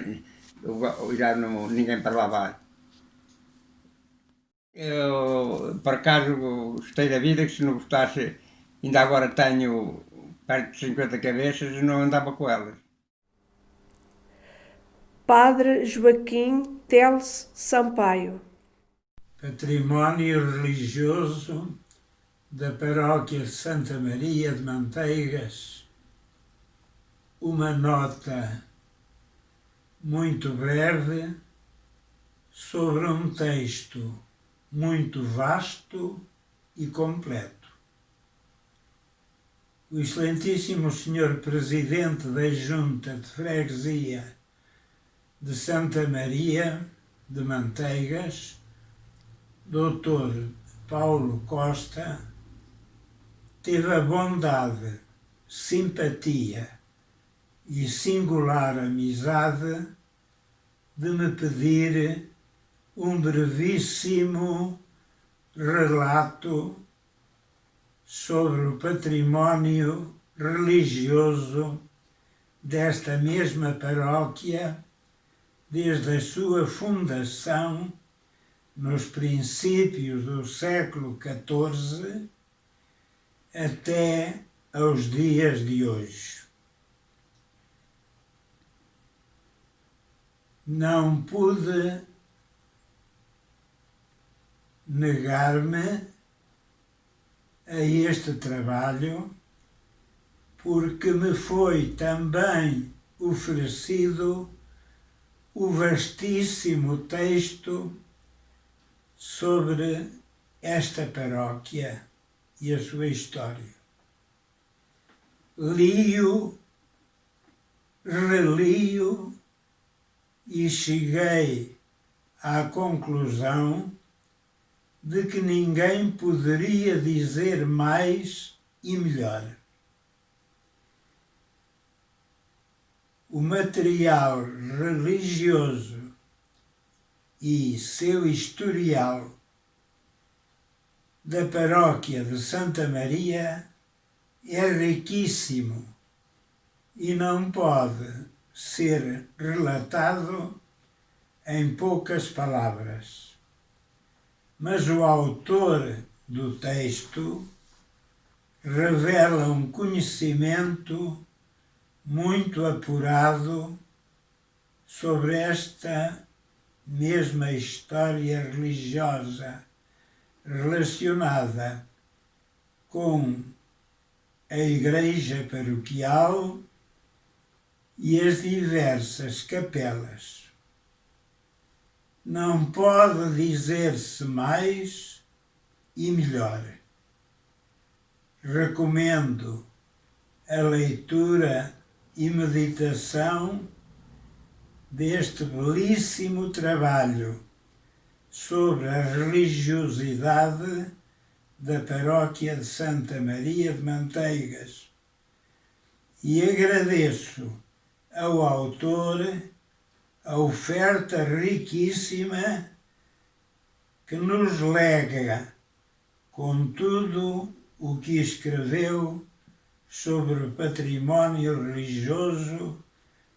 não, ninguém para lá vai. Eu, por acaso, gostei da vida, que se não gostasse, ainda agora tenho perto de 50 cabeças e não andava com elas. Padre Joaquim Teles Sampaio. Património religioso da Paróquia Santa Maria de Manteigas, uma nota muito breve sobre um texto muito vasto e completo. O excelentíssimo Senhor Presidente da Junta de Freguesia de Santa Maria de Manteigas, Dr. Paulo Costa, teve a bondade, simpatia e singular amizade de me pedir um brevíssimo relato sobre o património religioso desta mesma paróquia desde a sua fundação nos princípios do século XIV até aos dias de hoje. Não pude negar-me a este trabalho porque me foi também oferecido o vastíssimo texto sobre esta paróquia e a sua história. Li-o, reli-o e cheguei à conclusão de que ninguém poderia dizer mais e melhor. O material religioso e seu historial da paróquia de Santa Maria é riquíssimo e não pode ser relatado em poucas palavras. Mas o autor do texto revela um conhecimento muito apurado sobre esta mesma história religiosa relacionada com a igreja paroquial e as diversas capelas. Não pode dizer-se mais e melhor. Recomendo a leitura e meditação deste belíssimo trabalho sobre a religiosidade da paróquia de Santa Maria de Manteigas e agradeço ao autor a oferta riquíssima que nos lega com tudo o que escreveu sobre o património religioso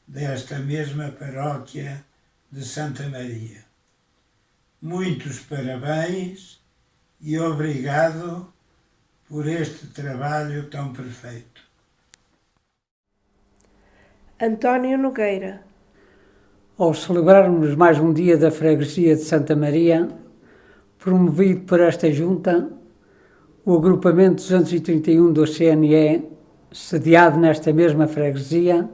desta mesma paróquia de Santa Maria. Muitos parabéns e obrigado por este trabalho tão perfeito. António Nogueira. Ao celebrarmos mais um dia da Freguesia de Santa Maria, promovido por esta Junta, o agrupamento 231 do CNE, sediado nesta mesma freguesia,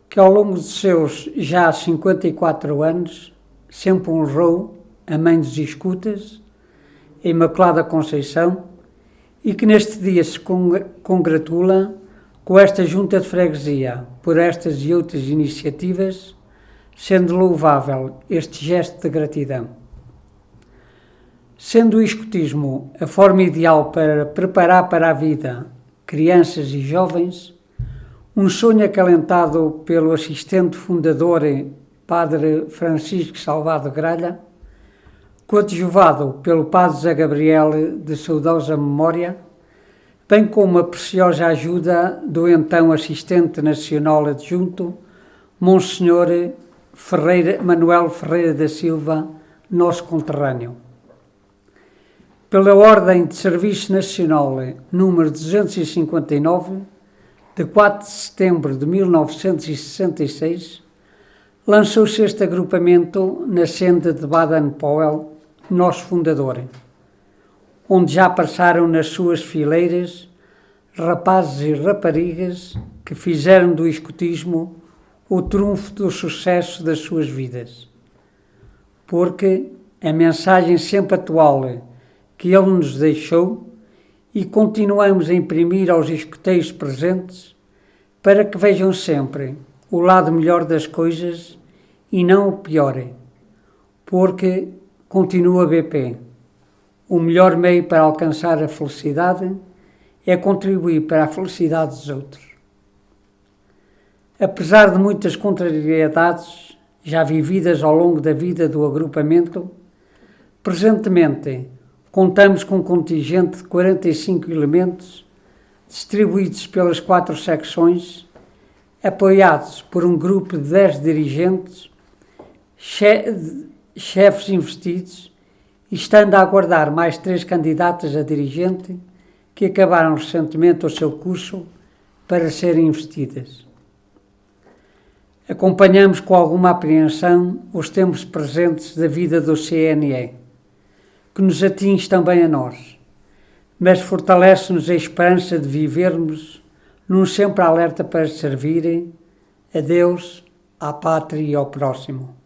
que ao longo dos seus já 54 anos sempre honrou a Mãe dos Escutas, a Imaculada Conceição, e que neste dia se congratula com esta Junta de Freguesia por estas e outras iniciativas, sendo louvável este gesto de gratidão. Sendo o escutismo a forma ideal para preparar para a vida crianças e jovens, um sonho acalentado pelo assistente fundador, Padre Francisco Salvado Gralha, coadjuvado pelo Padre Zé Gabriel de saudosa memória, bem como a preciosa ajuda do então assistente nacional adjunto, Monsenhor Manuel Ferreira da Silva, nosso conterrâneo. Pela Ordem de Serviço Nacional número 259, de 4 de setembro de 1966, lançou-se este agrupamento na senda de Baden-Powell, nosso fundador, onde já passaram nas suas fileiras rapazes e raparigas que fizeram do escutismo o trunfo do sucesso das suas vidas. Porque a mensagem sempre atual que Ele nos deixou e continuamos a imprimir aos escuteiros presentes para que vejam sempre o lado melhor das coisas e não o pior, porque, continua BP, o melhor meio para alcançar a felicidade é contribuir para a felicidade dos outros. Apesar de muitas contrariedades já vividas ao longo da vida do agrupamento, presentemente contamos com um contingente de 45 elementos distribuídos pelas 4 secções, apoiados por um grupo de 10 dirigentes, chefes investidos, e estando a aguardar mais 3 candidatas a dirigente que acabaram recentemente o seu curso para serem investidas. Acompanhamos com alguma apreensão os tempos presentes da vida do CNE, que nos atinge também a nós, mas fortalece-nos a esperança de vivermos num sempre alerta para servir a Deus, à pátria e ao próximo.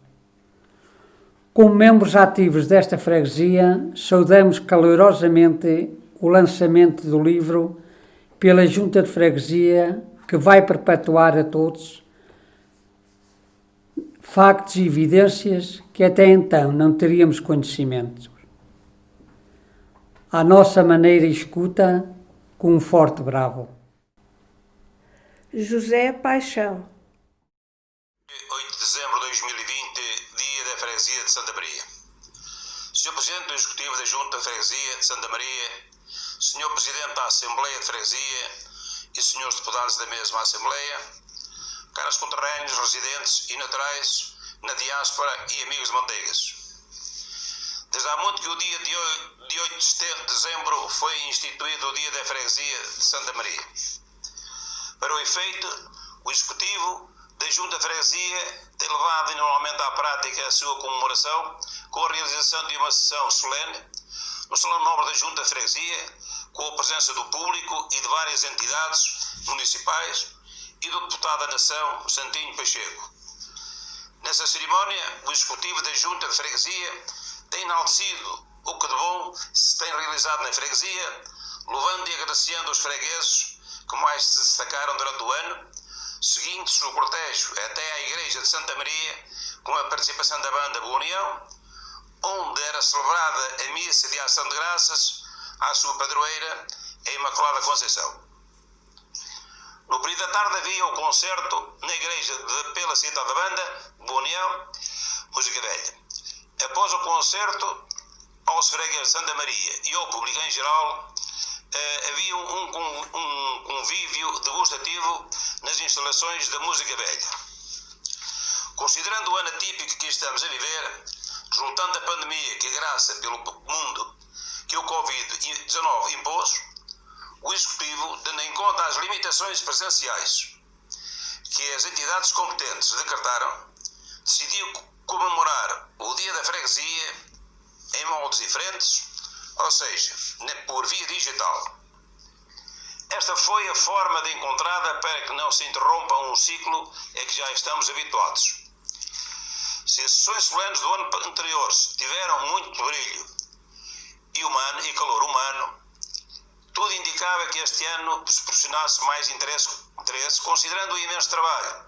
Como membros ativos desta freguesia, saudamos calorosamente o lançamento do livro pela Junta de Freguesia, que vai perpetuar a todos factos e evidências que até então não teríamos conhecimento. À nossa maneira escuta, com um forte bravo. José Paixão. 8 de dezembro de 2020, dia da Freguesia de Santa Maria. Sr. Presidente do Executivo da Junta de Freguesia de Santa Maria, Sr. Presidente da Assembleia de Freguesia e Srs. Deputados da mesma Assembleia, caros conterrâneos, residentes e naturais na diáspora e amigos de Manteigas. Desde há muito que o dia de 8 de dezembro foi instituído o Dia da Freguesia de Santa Maria. Para o efeito, o Executivo da Junta de Freguesia tem levado normalmente à prática a sua comemoração com a realização de uma sessão solene no Salão Nobre da Junta de Freguesia, com a presença do público e de várias entidades municipais e do deputado da Nação, Santinho Pacheco. Nessa cerimónia, o Executivo da Junta de Freguesia tem enaltecido o que de bom se tem realizado na freguesia, louvando e agradecendo os fregueses que mais se destacaram durante o ano, seguindo-se o cortejo até à Igreja de Santa Maria, com a participação da banda Boa União, onde era celebrada a missa de ação de graças à sua padroeira, a Imaculada Conceição. No período da tarde havia o concerto na igreja pela citada banda, Boa União, Música Velha. Após o concerto, aos fregueses de Santa Maria e ao público em geral, havia um convívio degustativo nas instalações da Música Velha. Considerando o ano atípico que estamos a viver, resultante da pandemia que graça pelo mundo que o Covid-19 impôs, o Executivo, tendo em conta as limitações presenciais que as entidades competentes decretaram, decidiu comemorar o Dia da Freguesia em moldes diferentes, ou seja, por via digital. Esta foi a forma de encontrada para que não se interrompa um ciclo a que já estamos habituados. Se as sessões solenes do ano anterior tiveram muito brilho e calor humano, tudo indicava que este ano se proporcionasse mais interesse, considerando o imenso trabalho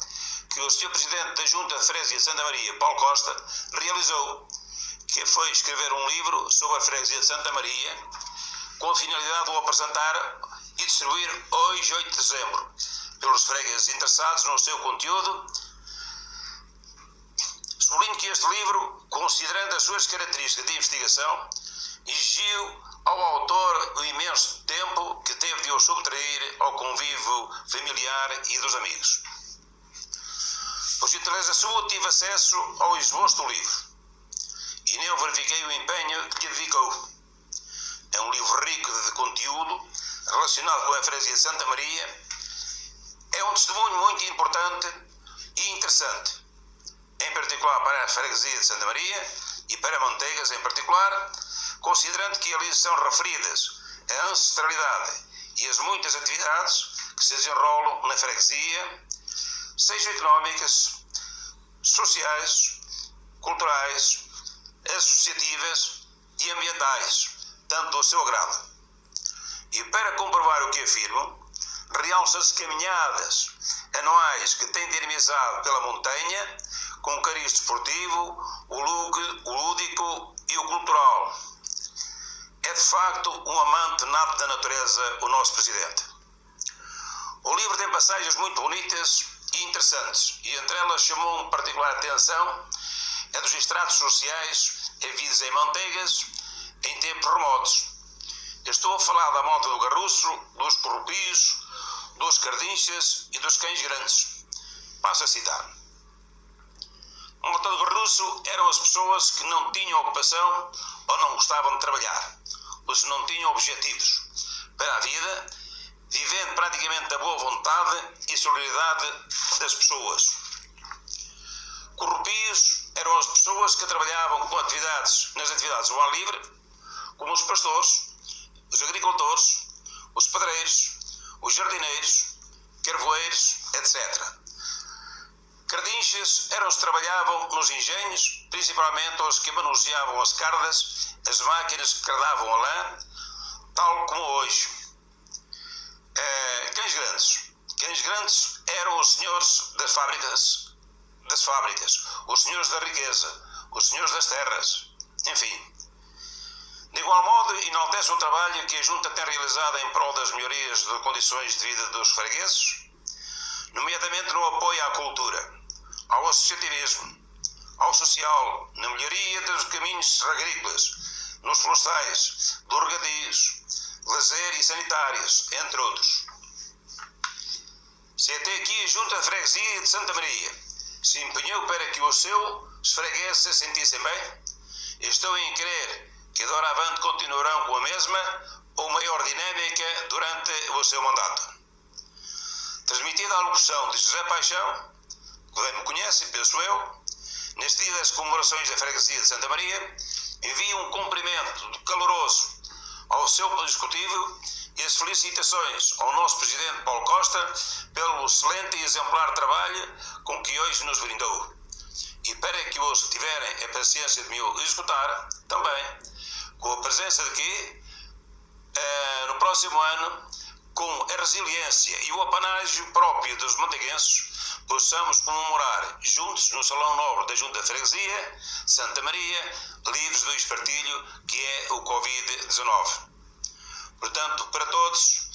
que o Sr. Presidente da Junta de Freguesia de Santa Maria, Paulo Costa, realizou, que foi escrever um livro sobre a Freguesia de Santa Maria, com a finalidade de o apresentar e distribuir hoje, 8 de dezembro, pelos fregueses interessados no seu conteúdo. Sublinho que este livro, considerando as suas características de investigação, exigiu ao autor o imenso tempo que teve de o subtrair ao convívio familiar e dos amigos. Por gentileza sua, tive acesso ao esboço do livro e nele verifiquei o empenho que lhe dedicou. É um livro rico de conteúdo relacionado com a Freguesia de Santa Maria. É um testemunho muito importante e interessante, em particular para a Freguesia de Santa Maria e para Manteigas em particular, considerando que ali são referidas a ancestralidade e as muitas atividades que se desenrolam na freguesia, sejam económicas, sociais, culturais, associativas e ambientais, tanto do seu agrado. E para comprovar o que afirmo, realçam as caminhadas anuais que tem dinamizado pela montanha, com o cariz desportivo, o lúdico e o cultural. É de facto um amante nato da natureza, o nosso Presidente. O livro tem passagens muito bonitas e interessantes, e entre elas chamou-me particular atenção a dos extratos sociais havidos em Manteigas em tempos remotos. Eu estou a falar da malta do Garruço, dos Corrupios, dos Cardinchas e dos Cães Grandes. Passo a citar. A malta do Garruço eram as pessoas que não tinham ocupação ou não gostavam de trabalhar, ou se não tinham objetivos para a vida, vivendo praticamente da boa vontade e solidariedade das pessoas. Corrupios eram as pessoas que trabalhavam nas atividades ao ar livre, como os pastores, os agricultores, os pedreiros, os jardineiros, carvoeiros, etc. Cardinchas eram os que trabalhavam nos engenhos, principalmente os que manuseavam as cardas, as máquinas que cardavam a lã, tal como hoje. Cães Grandes eram os senhores das fábricas, os senhores da riqueza, os senhores das terras, enfim. De igual modo, enaltece o trabalho que a Junta tem realizado em prol das melhorias de condições de vida dos fregueses, nomeadamente no apoio à cultura, ao associativismo, ao social, na melhoria dos caminhos agrícolas, nos florestais, dos regadios, lazer e sanitários, entre outros. Se até aqui a Junta de Freguesia de Santa Maria se empenhou para que os seus fregueses se sentissem bem, estou em crer que doravante continuarão com a mesma ou maior dinâmica durante o seu mandato. Transmitida a locução de José Paixão, que bem me conhece, penso eu, neste dia das comemorações da Freguesia de Santa Maria, envio um cumprimento caloroso ao seu Executivo e as felicitações ao nosso Presidente Paulo Costa pelo excelente e exemplar trabalho com que hoje nos brindou. E para que os tiverem a paciência de me executar, também, com a presença de que, no próximo ano, com a resiliência e o apanágio próprio dos manteguenses, possamos comemorar juntos no Salão Nobre da Junta de Freguesia, Santa Maria, livres do espartilho que é o Covid-19. Portanto, para todos,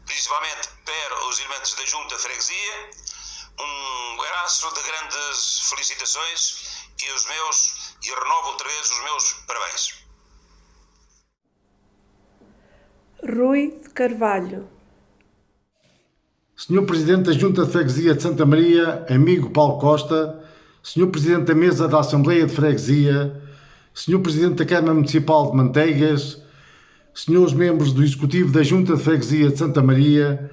principalmente para os elementos da Junta de Freguesia, um abraço de grandes felicitações e renovo outra vez os meus parabéns. Rui de Carvalho. Senhor Presidente da Junta de Freguesia de Santa Maria, amigo Paulo Costa, Senhor Presidente da Mesa da Assembleia de Freguesia, Senhor Presidente da Câmara Municipal de Manteigas, Senhores Membros do Executivo da Junta de Freguesia de Santa Maria,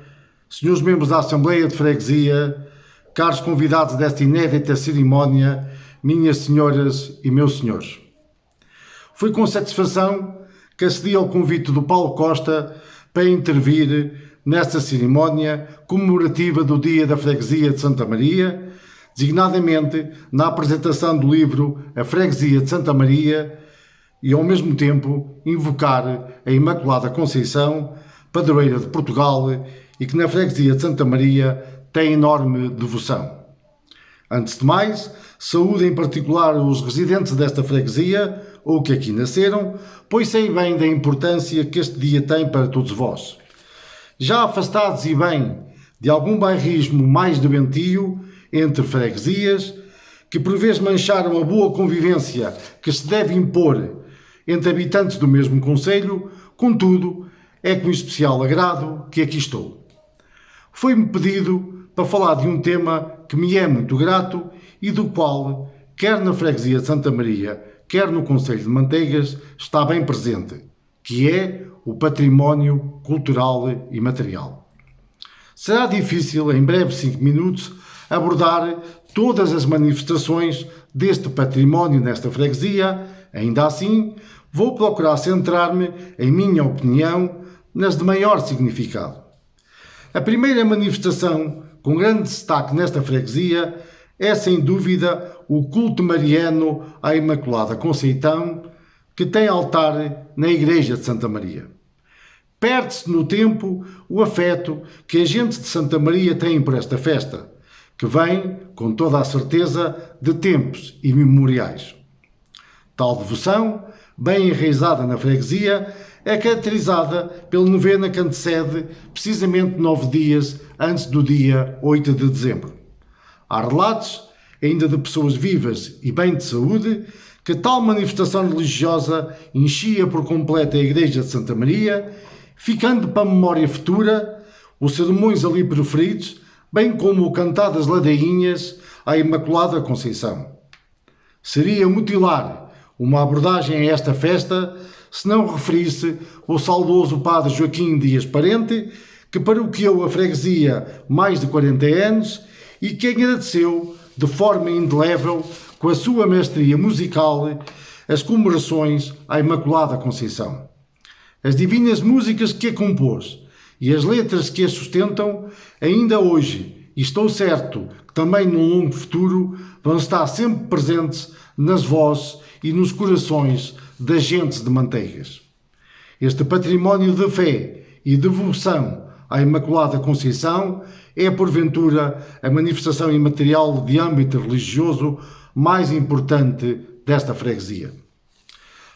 Senhores Membros da Assembleia de Freguesia, caros convidados desta inédita cerimónia, minhas senhoras e meus senhores. Foi com satisfação que acedi ao convite do Paulo Costa para intervir nesta cerimónia comemorativa do Dia da Freguesia de Santa Maria, designadamente na apresentação do livro A Freguesia de Santa Maria e, ao mesmo tempo, invocar a Imaculada Conceição, padroeira de Portugal e que na Freguesia de Santa Maria tem enorme devoção. Antes de mais, saúdo em particular os residentes desta freguesia, ou que aqui nasceram, pois sei bem da importância que este dia tem para todos vós. Já afastados e bem de algum bairrismo mais doentio entre freguesias, que por vezes mancharam a boa convivência que se deve impor entre habitantes do mesmo concelho, contudo, é com especial agrado que aqui estou. Foi-me pedido para falar de um tema que me é muito grato e do qual, quer na Freguesia de Santa Maria, quer no Concelho de Manteigas, está bem presente, que é o património cultural e material. Será difícil, em breves 5 minutos, abordar todas as manifestações deste património nesta freguesia. Ainda assim, vou procurar centrar-me, em minha opinião, nas de maior significado. A primeira manifestação com grande destaque nesta freguesia é, sem dúvida, o culto mariano à Imaculada Conceição, que tem altar na Igreja de Santa Maria. Perde-se no tempo o afeto que a gente de Santa Maria tem por esta festa, que vem, com toda a certeza, de tempos imemoriais. Tal devoção, bem enraizada na freguesia, é caracterizada pela novena que antecede precisamente 9 dias antes do dia 8 de dezembro. Há relatos, ainda de pessoas vivas e bem de saúde, que tal manifestação religiosa enchia por completo a Igreja de Santa Maria, ficando para a memória futura os sermões ali proferidos, bem como o cantar das ladainhas à Imaculada Conceição. Seria mutilar uma abordagem a esta festa se não referisse o saudoso padre Joaquim Dias Parente, que paroquiou a freguesia mais de 40 anos e que agradeceu de forma indelével, com a sua mestria musical, as comemorações à Imaculada Conceição. As divinas músicas que a compôs e as letras que a sustentam, ainda hoje, e estou certo que também num longo futuro, vão estar sempre presentes nas vozes e nos corações das gentes de Manteigas. Este património de fé e devoção à Imaculada Conceição é, porventura, a manifestação imaterial de âmbito religioso mais importante desta freguesia.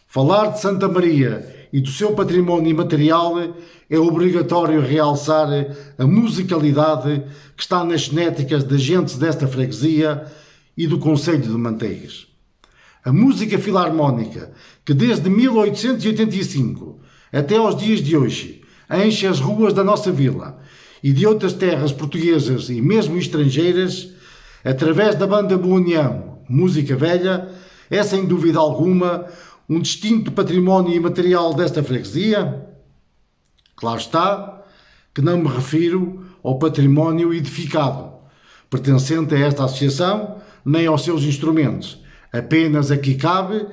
Falar de Santa Maria e do seu património imaterial é obrigatório realçar a musicalidade que está nas genéticas das gentes desta freguesia e do concelho de Manteigas. A música filarmónica, que desde 1885 até aos dias de hoje enche as ruas da nossa vila e de outras terras portuguesas e mesmo estrangeiras, através da banda Boa União, Música Velha, é sem dúvida alguma um distinto património imaterial desta freguesia? Claro está que não me refiro ao património edificado, pertencente a esta associação, nem aos seus instrumentos. Apenas aqui cabe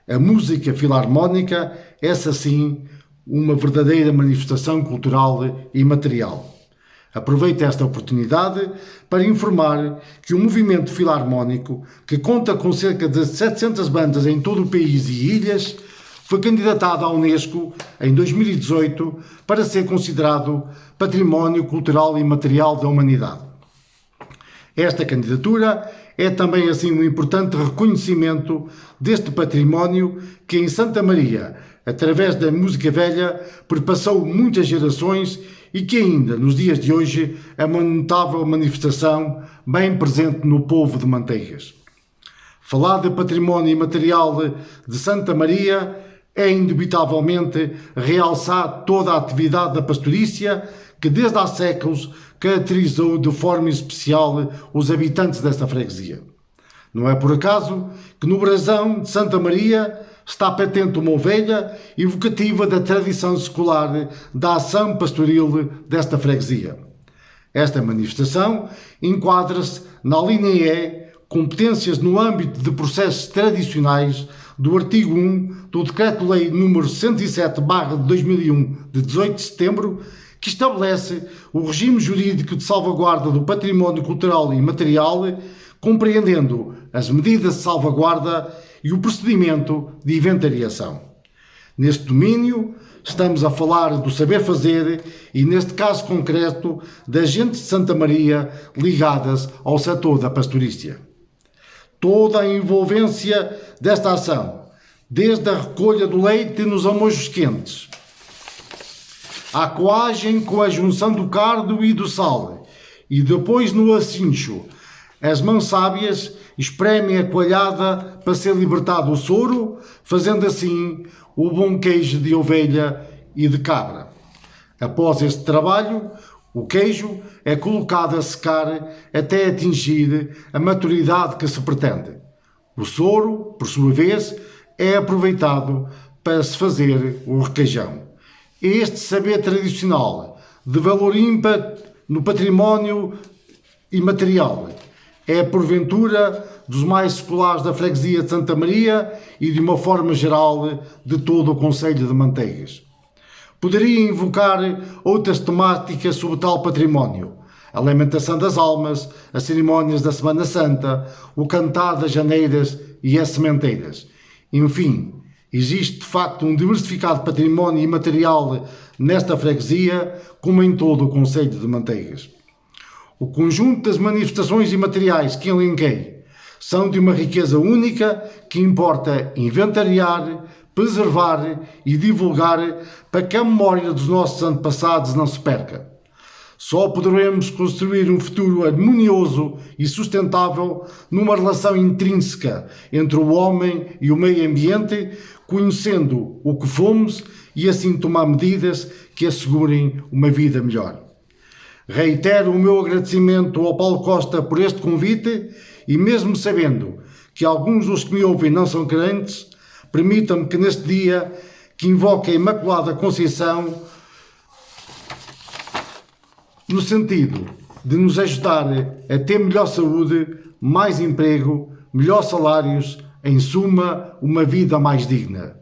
a música filarmónica, essa sim, uma verdadeira manifestação cultural e material. Aproveito esta oportunidade para informar que o movimento filarmónico, que conta com cerca de 700 bandas em todo o país e ilhas, foi candidatado à Unesco em 2018 para ser considerado Património Cultural e Material da Humanidade. Esta candidatura é também assim um importante reconhecimento deste património que em Santa Maria, através da música velha, perpassou muitas gerações e que ainda, nos dias de hoje, é uma notável manifestação bem presente no povo de Manteigas. Falar de património imaterial de Santa Maria é indubitavelmente realçar toda a atividade da pastorícia que desde há séculos caracterizou de forma especial os habitantes desta freguesia. Não é por acaso que no brasão de Santa Maria está patente uma ovelha evocativa da tradição secular da ação pastoril desta freguesia. Esta manifestação enquadra-se na linha E, competências no âmbito de processos tradicionais do artigo 1 do Decreto-Lei nº 107/2001, de 18 de setembro, que estabelece o regime jurídico de salvaguarda do património cultural e material, compreendendo as medidas de salvaguarda e o procedimento de inventariação. Neste domínio, estamos a falar do saber fazer e, neste caso concreto, das gentes de Santa Maria ligadas ao setor da pastorícia. Toda a envolvência desta ação, desde a recolha do leite nos amojos quentes, à coagem com a junção do cardo e do sal, e depois no assincho, as mãos sábias espremem a coalhada para ser libertado o soro, fazendo assim o bom queijo de ovelha e de cabra. Após este trabalho, o queijo é colocado a secar até atingir a maturidade que se pretende. O soro, por sua vez, é aproveitado para se fazer o requeijão. Este saber tradicional, de valor ímpar no património imaterial, é porventura dos mais seculares da freguesia de Santa Maria e, de uma forma geral, de todo o concelho de Manteigas. Poderia invocar outras temáticas sobre tal património: a lamentação das almas, as cerimónias da Semana Santa, o cantar das janeiras e as sementeiras. Enfim, Existe, de facto, um diversificado património imaterial nesta freguesia, como em todo o concelho de Manteigas. O conjunto das manifestações imateriais que elenquei são de uma riqueza única que importa inventariar, preservar e divulgar para que a memória dos nossos antepassados não se perca. Só poderemos construir um futuro harmonioso e sustentável numa relação intrínseca entre o homem e o meio ambiente, conhecendo o que fomos e assim tomar medidas que assegurem uma vida melhor. Reitero o meu agradecimento ao Paulo Costa por este convite e mesmo sabendo que alguns dos que me ouvem não são crentes, permitam-me que neste dia que invoque a Imaculada Conceição no sentido de nos ajudar a ter melhor saúde, mais emprego, melhor salários, em suma, uma vida mais digna.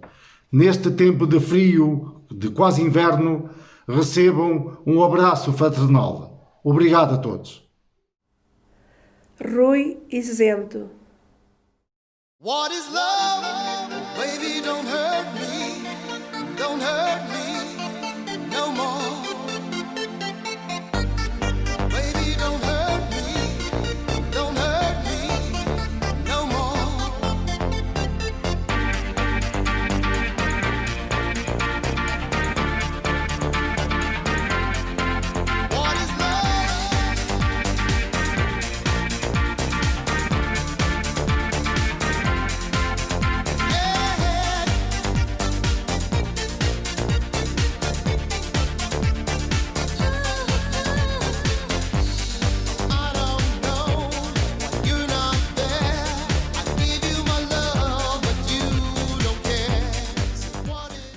Neste tempo de frio, de quase inverno, recebam um abraço fraternal. Obrigado a todos. Rui Isento. What is love? Baby, don't hurt me. Don't hurt me no more. Baby, don't hurt me. Don't hurt me no more. What is love?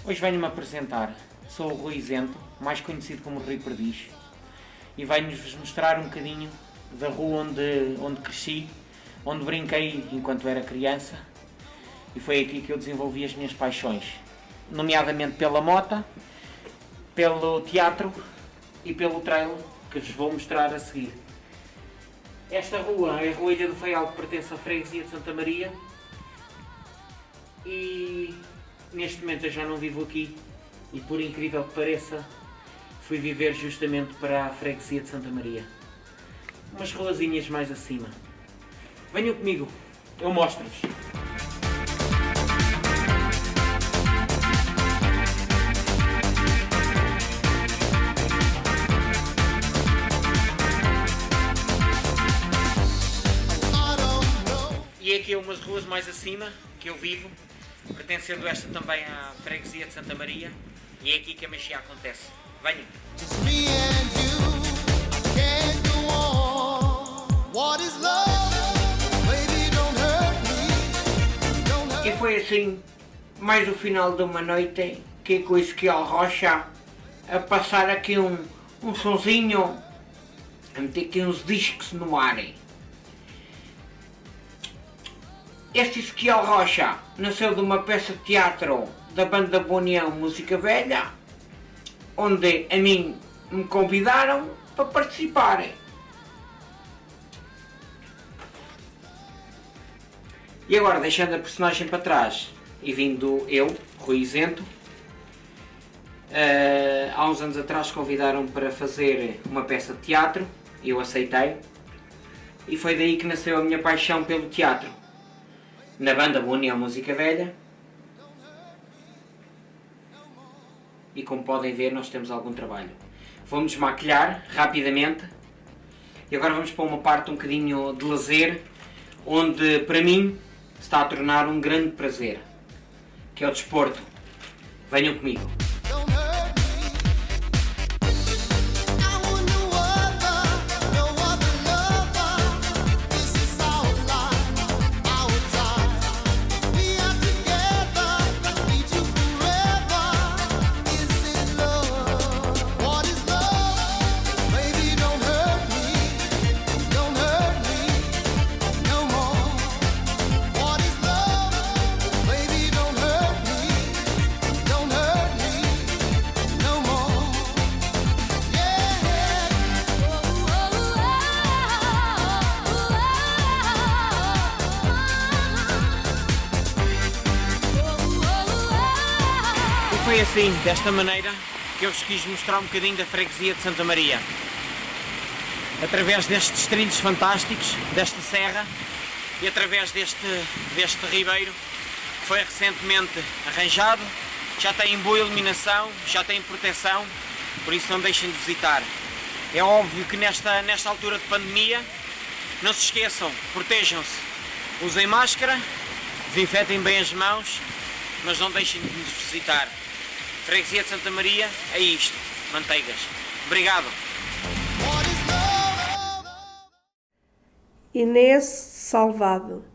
Hoje venho-me apresentar. Sou o Rui Isento, mais conhecido como Rui Perdiz, e venho-vos mostrar um bocadinho da rua onde cresci, onde brinquei enquanto era criança, e foi aqui que eu desenvolvi as minhas paixões, nomeadamente pela mota, pelo teatro e pelo trail, que vos vou mostrar a seguir. Esta rua é a Rua Ilha do Faial, que pertence à freguesia de Santa Maria, e neste momento eu já não vivo aqui e, por incrível que pareça, fui viver justamente para a freguesia de Santa Maria. Umas ruazinhas mais acima. Venham comigo, eu mostro-vos. E aqui é umas ruas mais acima que eu vivo, pertencendo esta também à freguesia de Santa Maria, e é aqui que a magia acontece. Venham! E foi assim, mais o final de uma noite, que com o Ezequiel Rocha a passar aqui um sonzinho, a meter aqui uns discos no ar. Este Ezequiel Rocha nasceu de uma peça de teatro da Banda Boa União Música Velha, onde a mim me convidaram para participar. E agora, deixando a personagem para trás e vindo eu, Rui Isento, há uns anos atrás convidaram-me para fazer uma peça de teatro, eu aceitei, e foi daí que nasceu a minha paixão pelo teatro. Na Banda Boa União Música Velha, e como podem ver, nós temos algum trabalho. Vamos maquilhar rapidamente e agora vamos para uma parte um bocadinho de lazer, onde para mim se está a tornar um grande prazer, que é o desporto. Venham comigo. Don't hurt me. foi assim, desta maneira, que eu vos quis mostrar um bocadinho da freguesia de Santa Maria. Através destes trilhos fantásticos, desta serra e através deste ribeiro que foi recentemente arranjado, já tem boa iluminação, já tem proteção, por isso não deixem de visitar. É óbvio que nesta altura de pandemia, não se esqueçam, protejam-se, usem máscara, desinfetem bem as mãos, mas não deixem de nos visitar. Freguesia de Santa Maria é isto, Manteigas. Obrigado. Inês Salvado.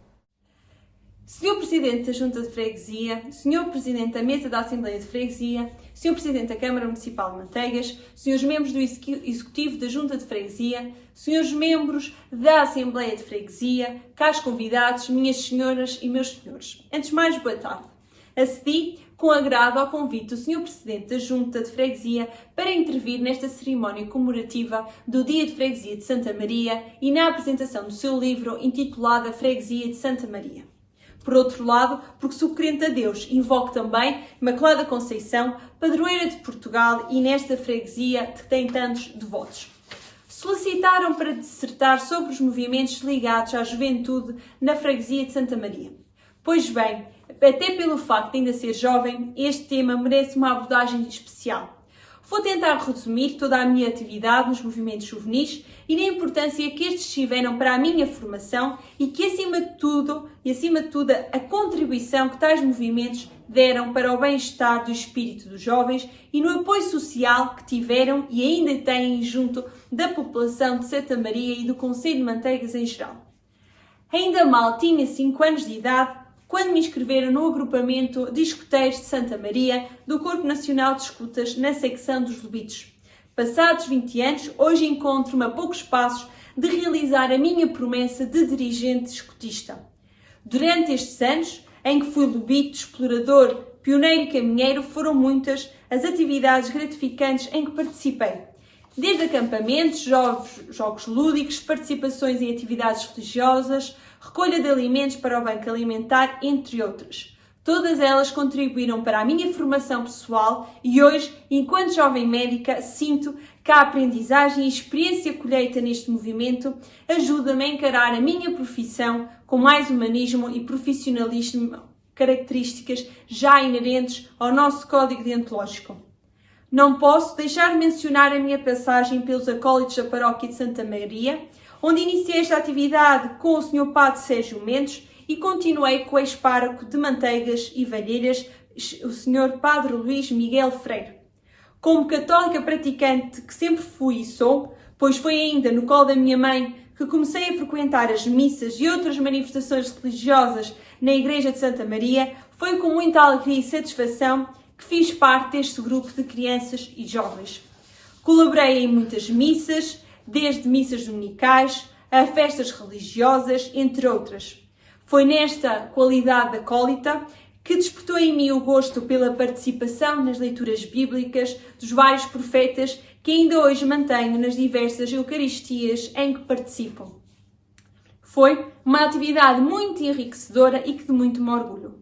Senhor Presidente da Junta de Freguesia, Senhor Presidente da Mesa da Assembleia de Freguesia, Senhor Presidente da Câmara Municipal de Manteigas, Senhores Membros do Executivo da Junta de Freguesia, Senhores Membros da Assembleia de Freguesia, caros convidados, minhas senhoras e meus senhores. Antes de mais, boa tarde. Acedi com agrado ao convite do Senhor Presidente da Junta de Freguesia para intervir nesta cerimónia comemorativa do Dia de Freguesia de Santa Maria e na apresentação do seu livro intitulado Freguesia de Santa Maria. Por outro lado, porque sou crente a Deus, invoco também Imaculada Conceição, padroeira de Portugal e nesta freguesia que tem tantos devotos. Solicitaram para dissertar sobre os movimentos ligados à juventude na freguesia de Santa Maria. Pois bem, até pelo facto de ainda ser jovem, este tema merece uma abordagem especial. Vou tentar resumir toda a minha atividade nos movimentos juvenis e na importância que estes tiveram para a minha formação e que, acima de tudo, a contribuição que tais movimentos deram para o bem-estar do espírito dos jovens e no apoio social que tiveram e ainda têm junto da população de Santa Maria e do Concelho de Manteigas em geral. Ainda mal tinha 5 anos de idade quando me inscreveram no agrupamento de escuteiros de Santa Maria do Corpo Nacional de Escutas na secção dos Lobitos. Passados 20 anos, hoje encontro-me a poucos passos de realizar a minha promessa de dirigente escutista. Durante estes anos, em que fui lobito, explorador, pioneiro e caminheiro, foram muitas as atividades gratificantes em que participei. Desde acampamentos, jogos lúdicos, participações em atividades religiosas, recolha de alimentos para o banco alimentar, entre outras. Todas elas contribuíram para a minha formação pessoal e hoje, enquanto jovem médica, sinto que a aprendizagem e experiência colheita neste movimento ajuda-me a encarar a minha profissão com mais humanismo e profissionalismo, características já inerentes ao nosso código deontológico. Não posso deixar de mencionar a minha passagem pelos acólitos da paróquia de Santa Maria, onde iniciei esta atividade com o Sr. Padre Sérgio Mendes e continuei com o ex-pároco de Manteigas e Valheiras, o Sr. Padre Luís Miguel Freire. Como católica praticante que sempre fui e sou, pois foi ainda no colo da minha mãe que comecei a frequentar as missas e outras manifestações religiosas na Igreja de Santa Maria, foi com muita alegria e satisfação que fiz parte deste grupo de crianças e jovens. Colaborei em muitas missas, desde missas dominicais a festas religiosas, entre outras. Foi nesta qualidade de acólita que despertou em mim o gosto pela participação nas leituras bíblicas dos vários profetas que ainda hoje mantenho nas diversas Eucaristias em que participo. Foi uma atividade muito enriquecedora e que de muito me orgulho.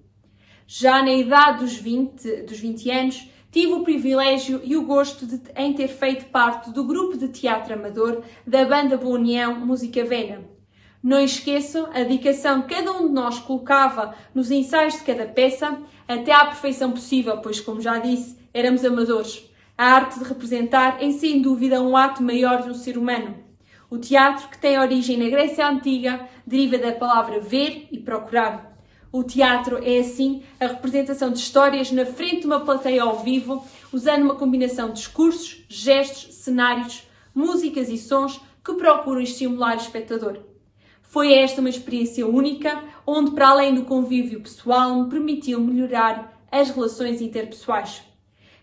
Já na idade dos 20 anos, tive o privilégio e o gosto em ter feito parte do grupo de teatro amador da Banda Boa União Música Vena. Não esqueçam a dedicação que cada um de nós colocava nos ensaios de cada peça, até à perfeição possível, pois, como já disse, éramos amadores. A arte de representar é, sem dúvida, um ato maior de um ser humano. O teatro, que tem origem na Grécia Antiga, deriva da palavra ver e procurar. O teatro é, assim, a representação de histórias na frente de uma plateia ao vivo, usando uma combinação de discursos, gestos, cenários, músicas e sons que procuram estimular o espectador. Foi esta uma experiência única, onde, para além do convívio pessoal, me permitiu melhorar as relações interpessoais.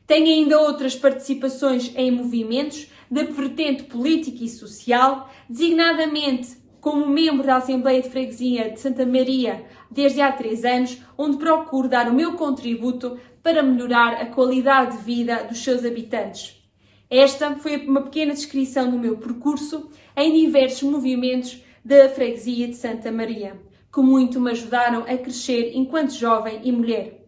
Tenho ainda outras participações em movimentos da vertente política e social, designadamente como membro da Assembleia de Freguesia de Santa Maria desde há 3 anos, onde procuro dar o meu contributo para melhorar a qualidade de vida dos seus habitantes. Esta foi uma pequena descrição do meu percurso em diversos movimentos da Freguesia de Santa Maria, que muito me ajudaram a crescer enquanto jovem e mulher.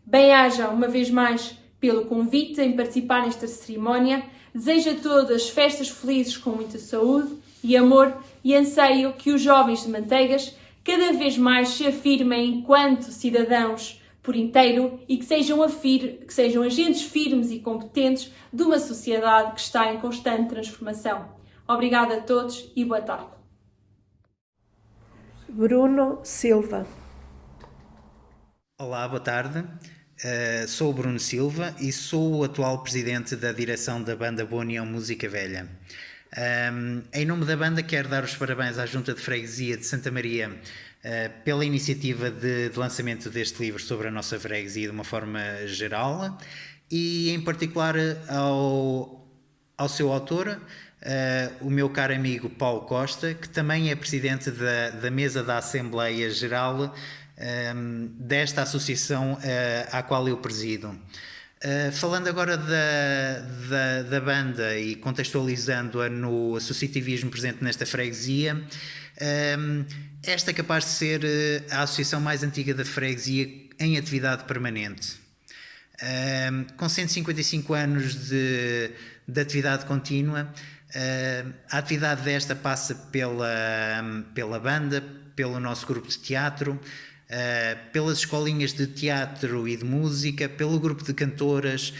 Bem-haja, uma vez mais, pelo convite em participar nesta cerimónia. Desejo a todas festas felizes com muita saúde e amor e anseio que os jovens de Manteigas cada vez mais se afirmem enquanto cidadãos por inteiro e que sejam agentes firmes e competentes de uma sociedade que está em constante transformação. Obrigada a todos e boa tarde. Bruno Silva. Olá, boa tarde. Sou o Bruno Silva e sou o atual presidente da direção da banda Boa União Música Velha. Em nome da banda quero dar os parabéns à Junta de Freguesia de Santa Maria pela iniciativa de lançamento deste livro sobre a nossa freguesia de uma forma geral e em particular ao seu autor, o meu caro amigo Paulo Costa, que também é presidente da mesa da Assembleia Geral desta associação à qual eu presido. Falando agora da banda e contextualizando-a no associativismo presente nesta freguesia, esta é capaz de ser a associação mais antiga da freguesia em atividade permanente. Com 155 anos de atividade contínua, a atividade desta passa pela banda, pelo nosso grupo de teatro, pelas escolinhas de teatro e de música, pelo grupo de cantoras,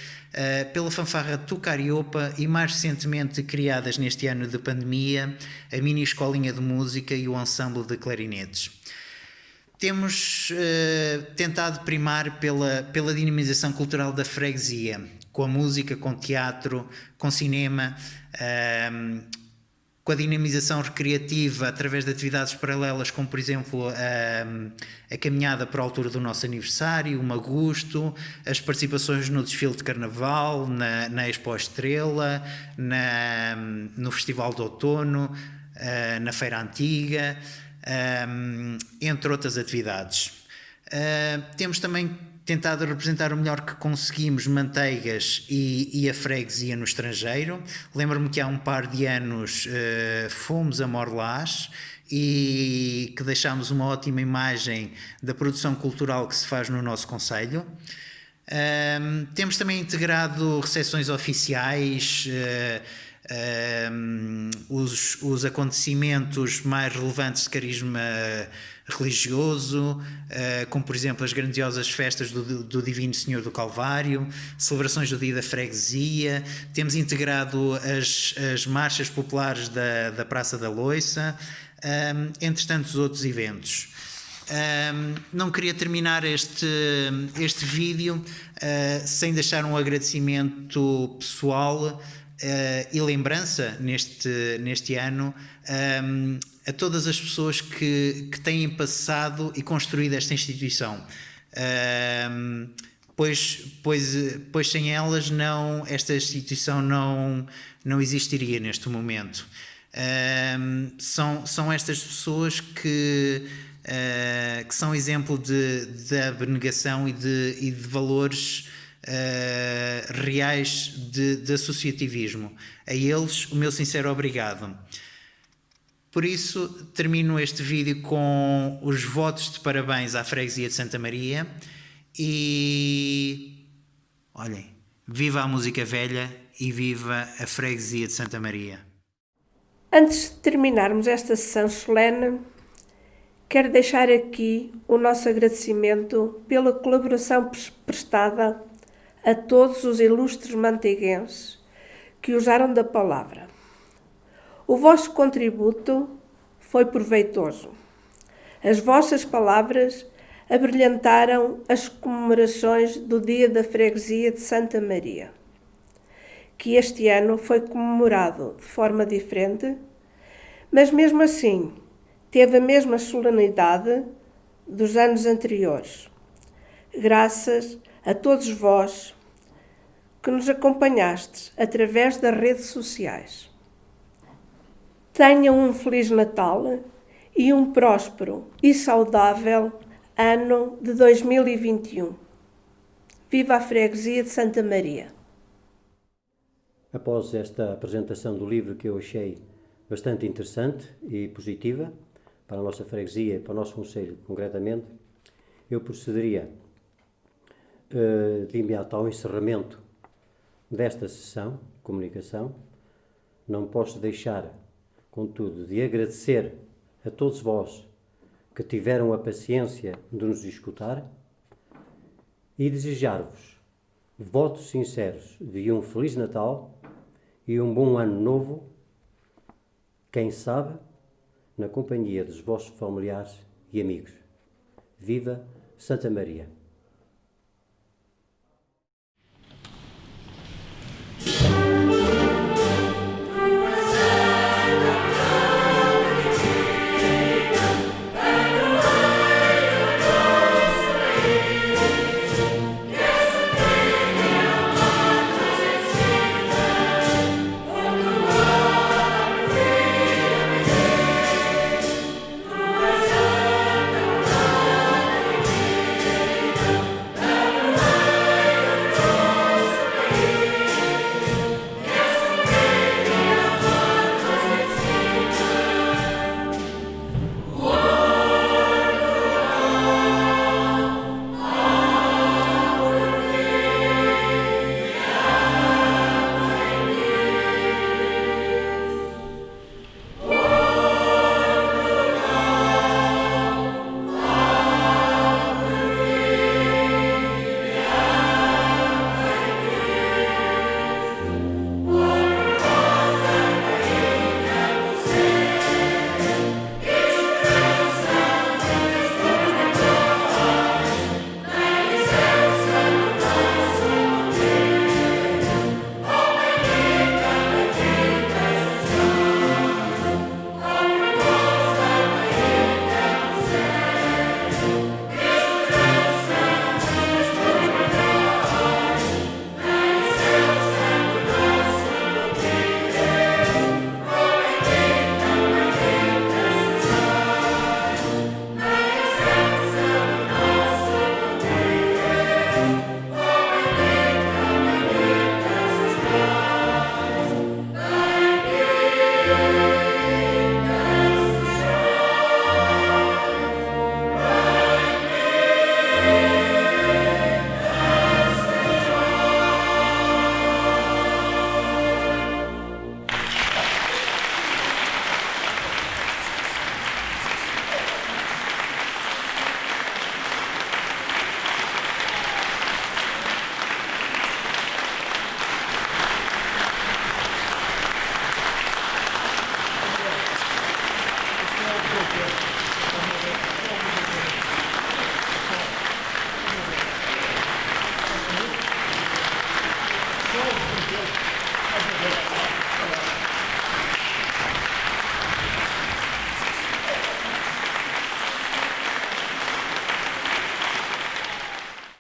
pela fanfarra Tucariopa e mais recentemente criadas neste ano de pandemia, a mini escolinha de música e o ensemble de clarinetes. Temos tentado primar pela dinamização cultural da freguesia, com a música, com o teatro, com o cinema, com a dinamização recreativa através de atividades paralelas, como por exemplo a caminhada para a altura do nosso aniversário, o Magusto, as participações no desfile de Carnaval, na Expo Estrela, no Festival de Outono, na Feira Antiga, entre outras atividades. Temos também tentado representar o melhor que conseguimos Manteigas e a freguesia no estrangeiro. Lembro-me que há um par de anos fomos a Morlás e que deixámos uma ótima imagem da produção cultural que se faz no nosso concelho. Temos também integrado recepções oficiais, os acontecimentos mais relevantes de carisma religioso, como por exemplo as grandiosas festas do Divino Senhor do Calvário, celebrações do Dia da Freguesia. Temos integrado as marchas populares da Praça da Loiça, entre tantos outros eventos. Não queria terminar este vídeo sem deixar um agradecimento pessoal e lembrança neste ano a todas as pessoas que têm passado e construído esta instituição, pois sem elas esta instituição não existiria neste momento. São estas pessoas que são exemplo de abnegação e de valores reais de associativismo. A eles o meu sincero obrigado. Por isso termino este vídeo com os votos de parabéns à freguesia de Santa Maria e olhem, viva a música velha e viva a freguesia de Santa Maria. Antes de terminarmos esta sessão solene, quero deixar aqui o nosso agradecimento pela colaboração prestada a todos os ilustres manteiguenses que usaram da palavra. O vosso contributo foi proveitoso. As vossas palavras abrilhantaram as comemorações do Dia da Freguesia de Santa Maria, que este ano foi comemorado de forma diferente, mas mesmo assim teve a mesma solenidade dos anos anteriores, graças a todos vós que nos acompanhastes através das redes sociais. Tenham um Feliz Natal e um próspero e saudável ano de 2021. Viva a Freguesia de Santa Maria! Após esta apresentação do livro, que eu achei bastante interessante e positiva para a nossa freguesia e para o nosso concelho concretamente, eu procederia de imediato ao encerramento desta sessão de comunicação, não posso deixar, contudo, de agradecer a todos vós que tiveram a paciência de nos escutar e desejar-vos votos sinceros de um Feliz Natal e um bom Ano Novo, quem sabe, na companhia dos vossos familiares e amigos. Viva Santa Maria!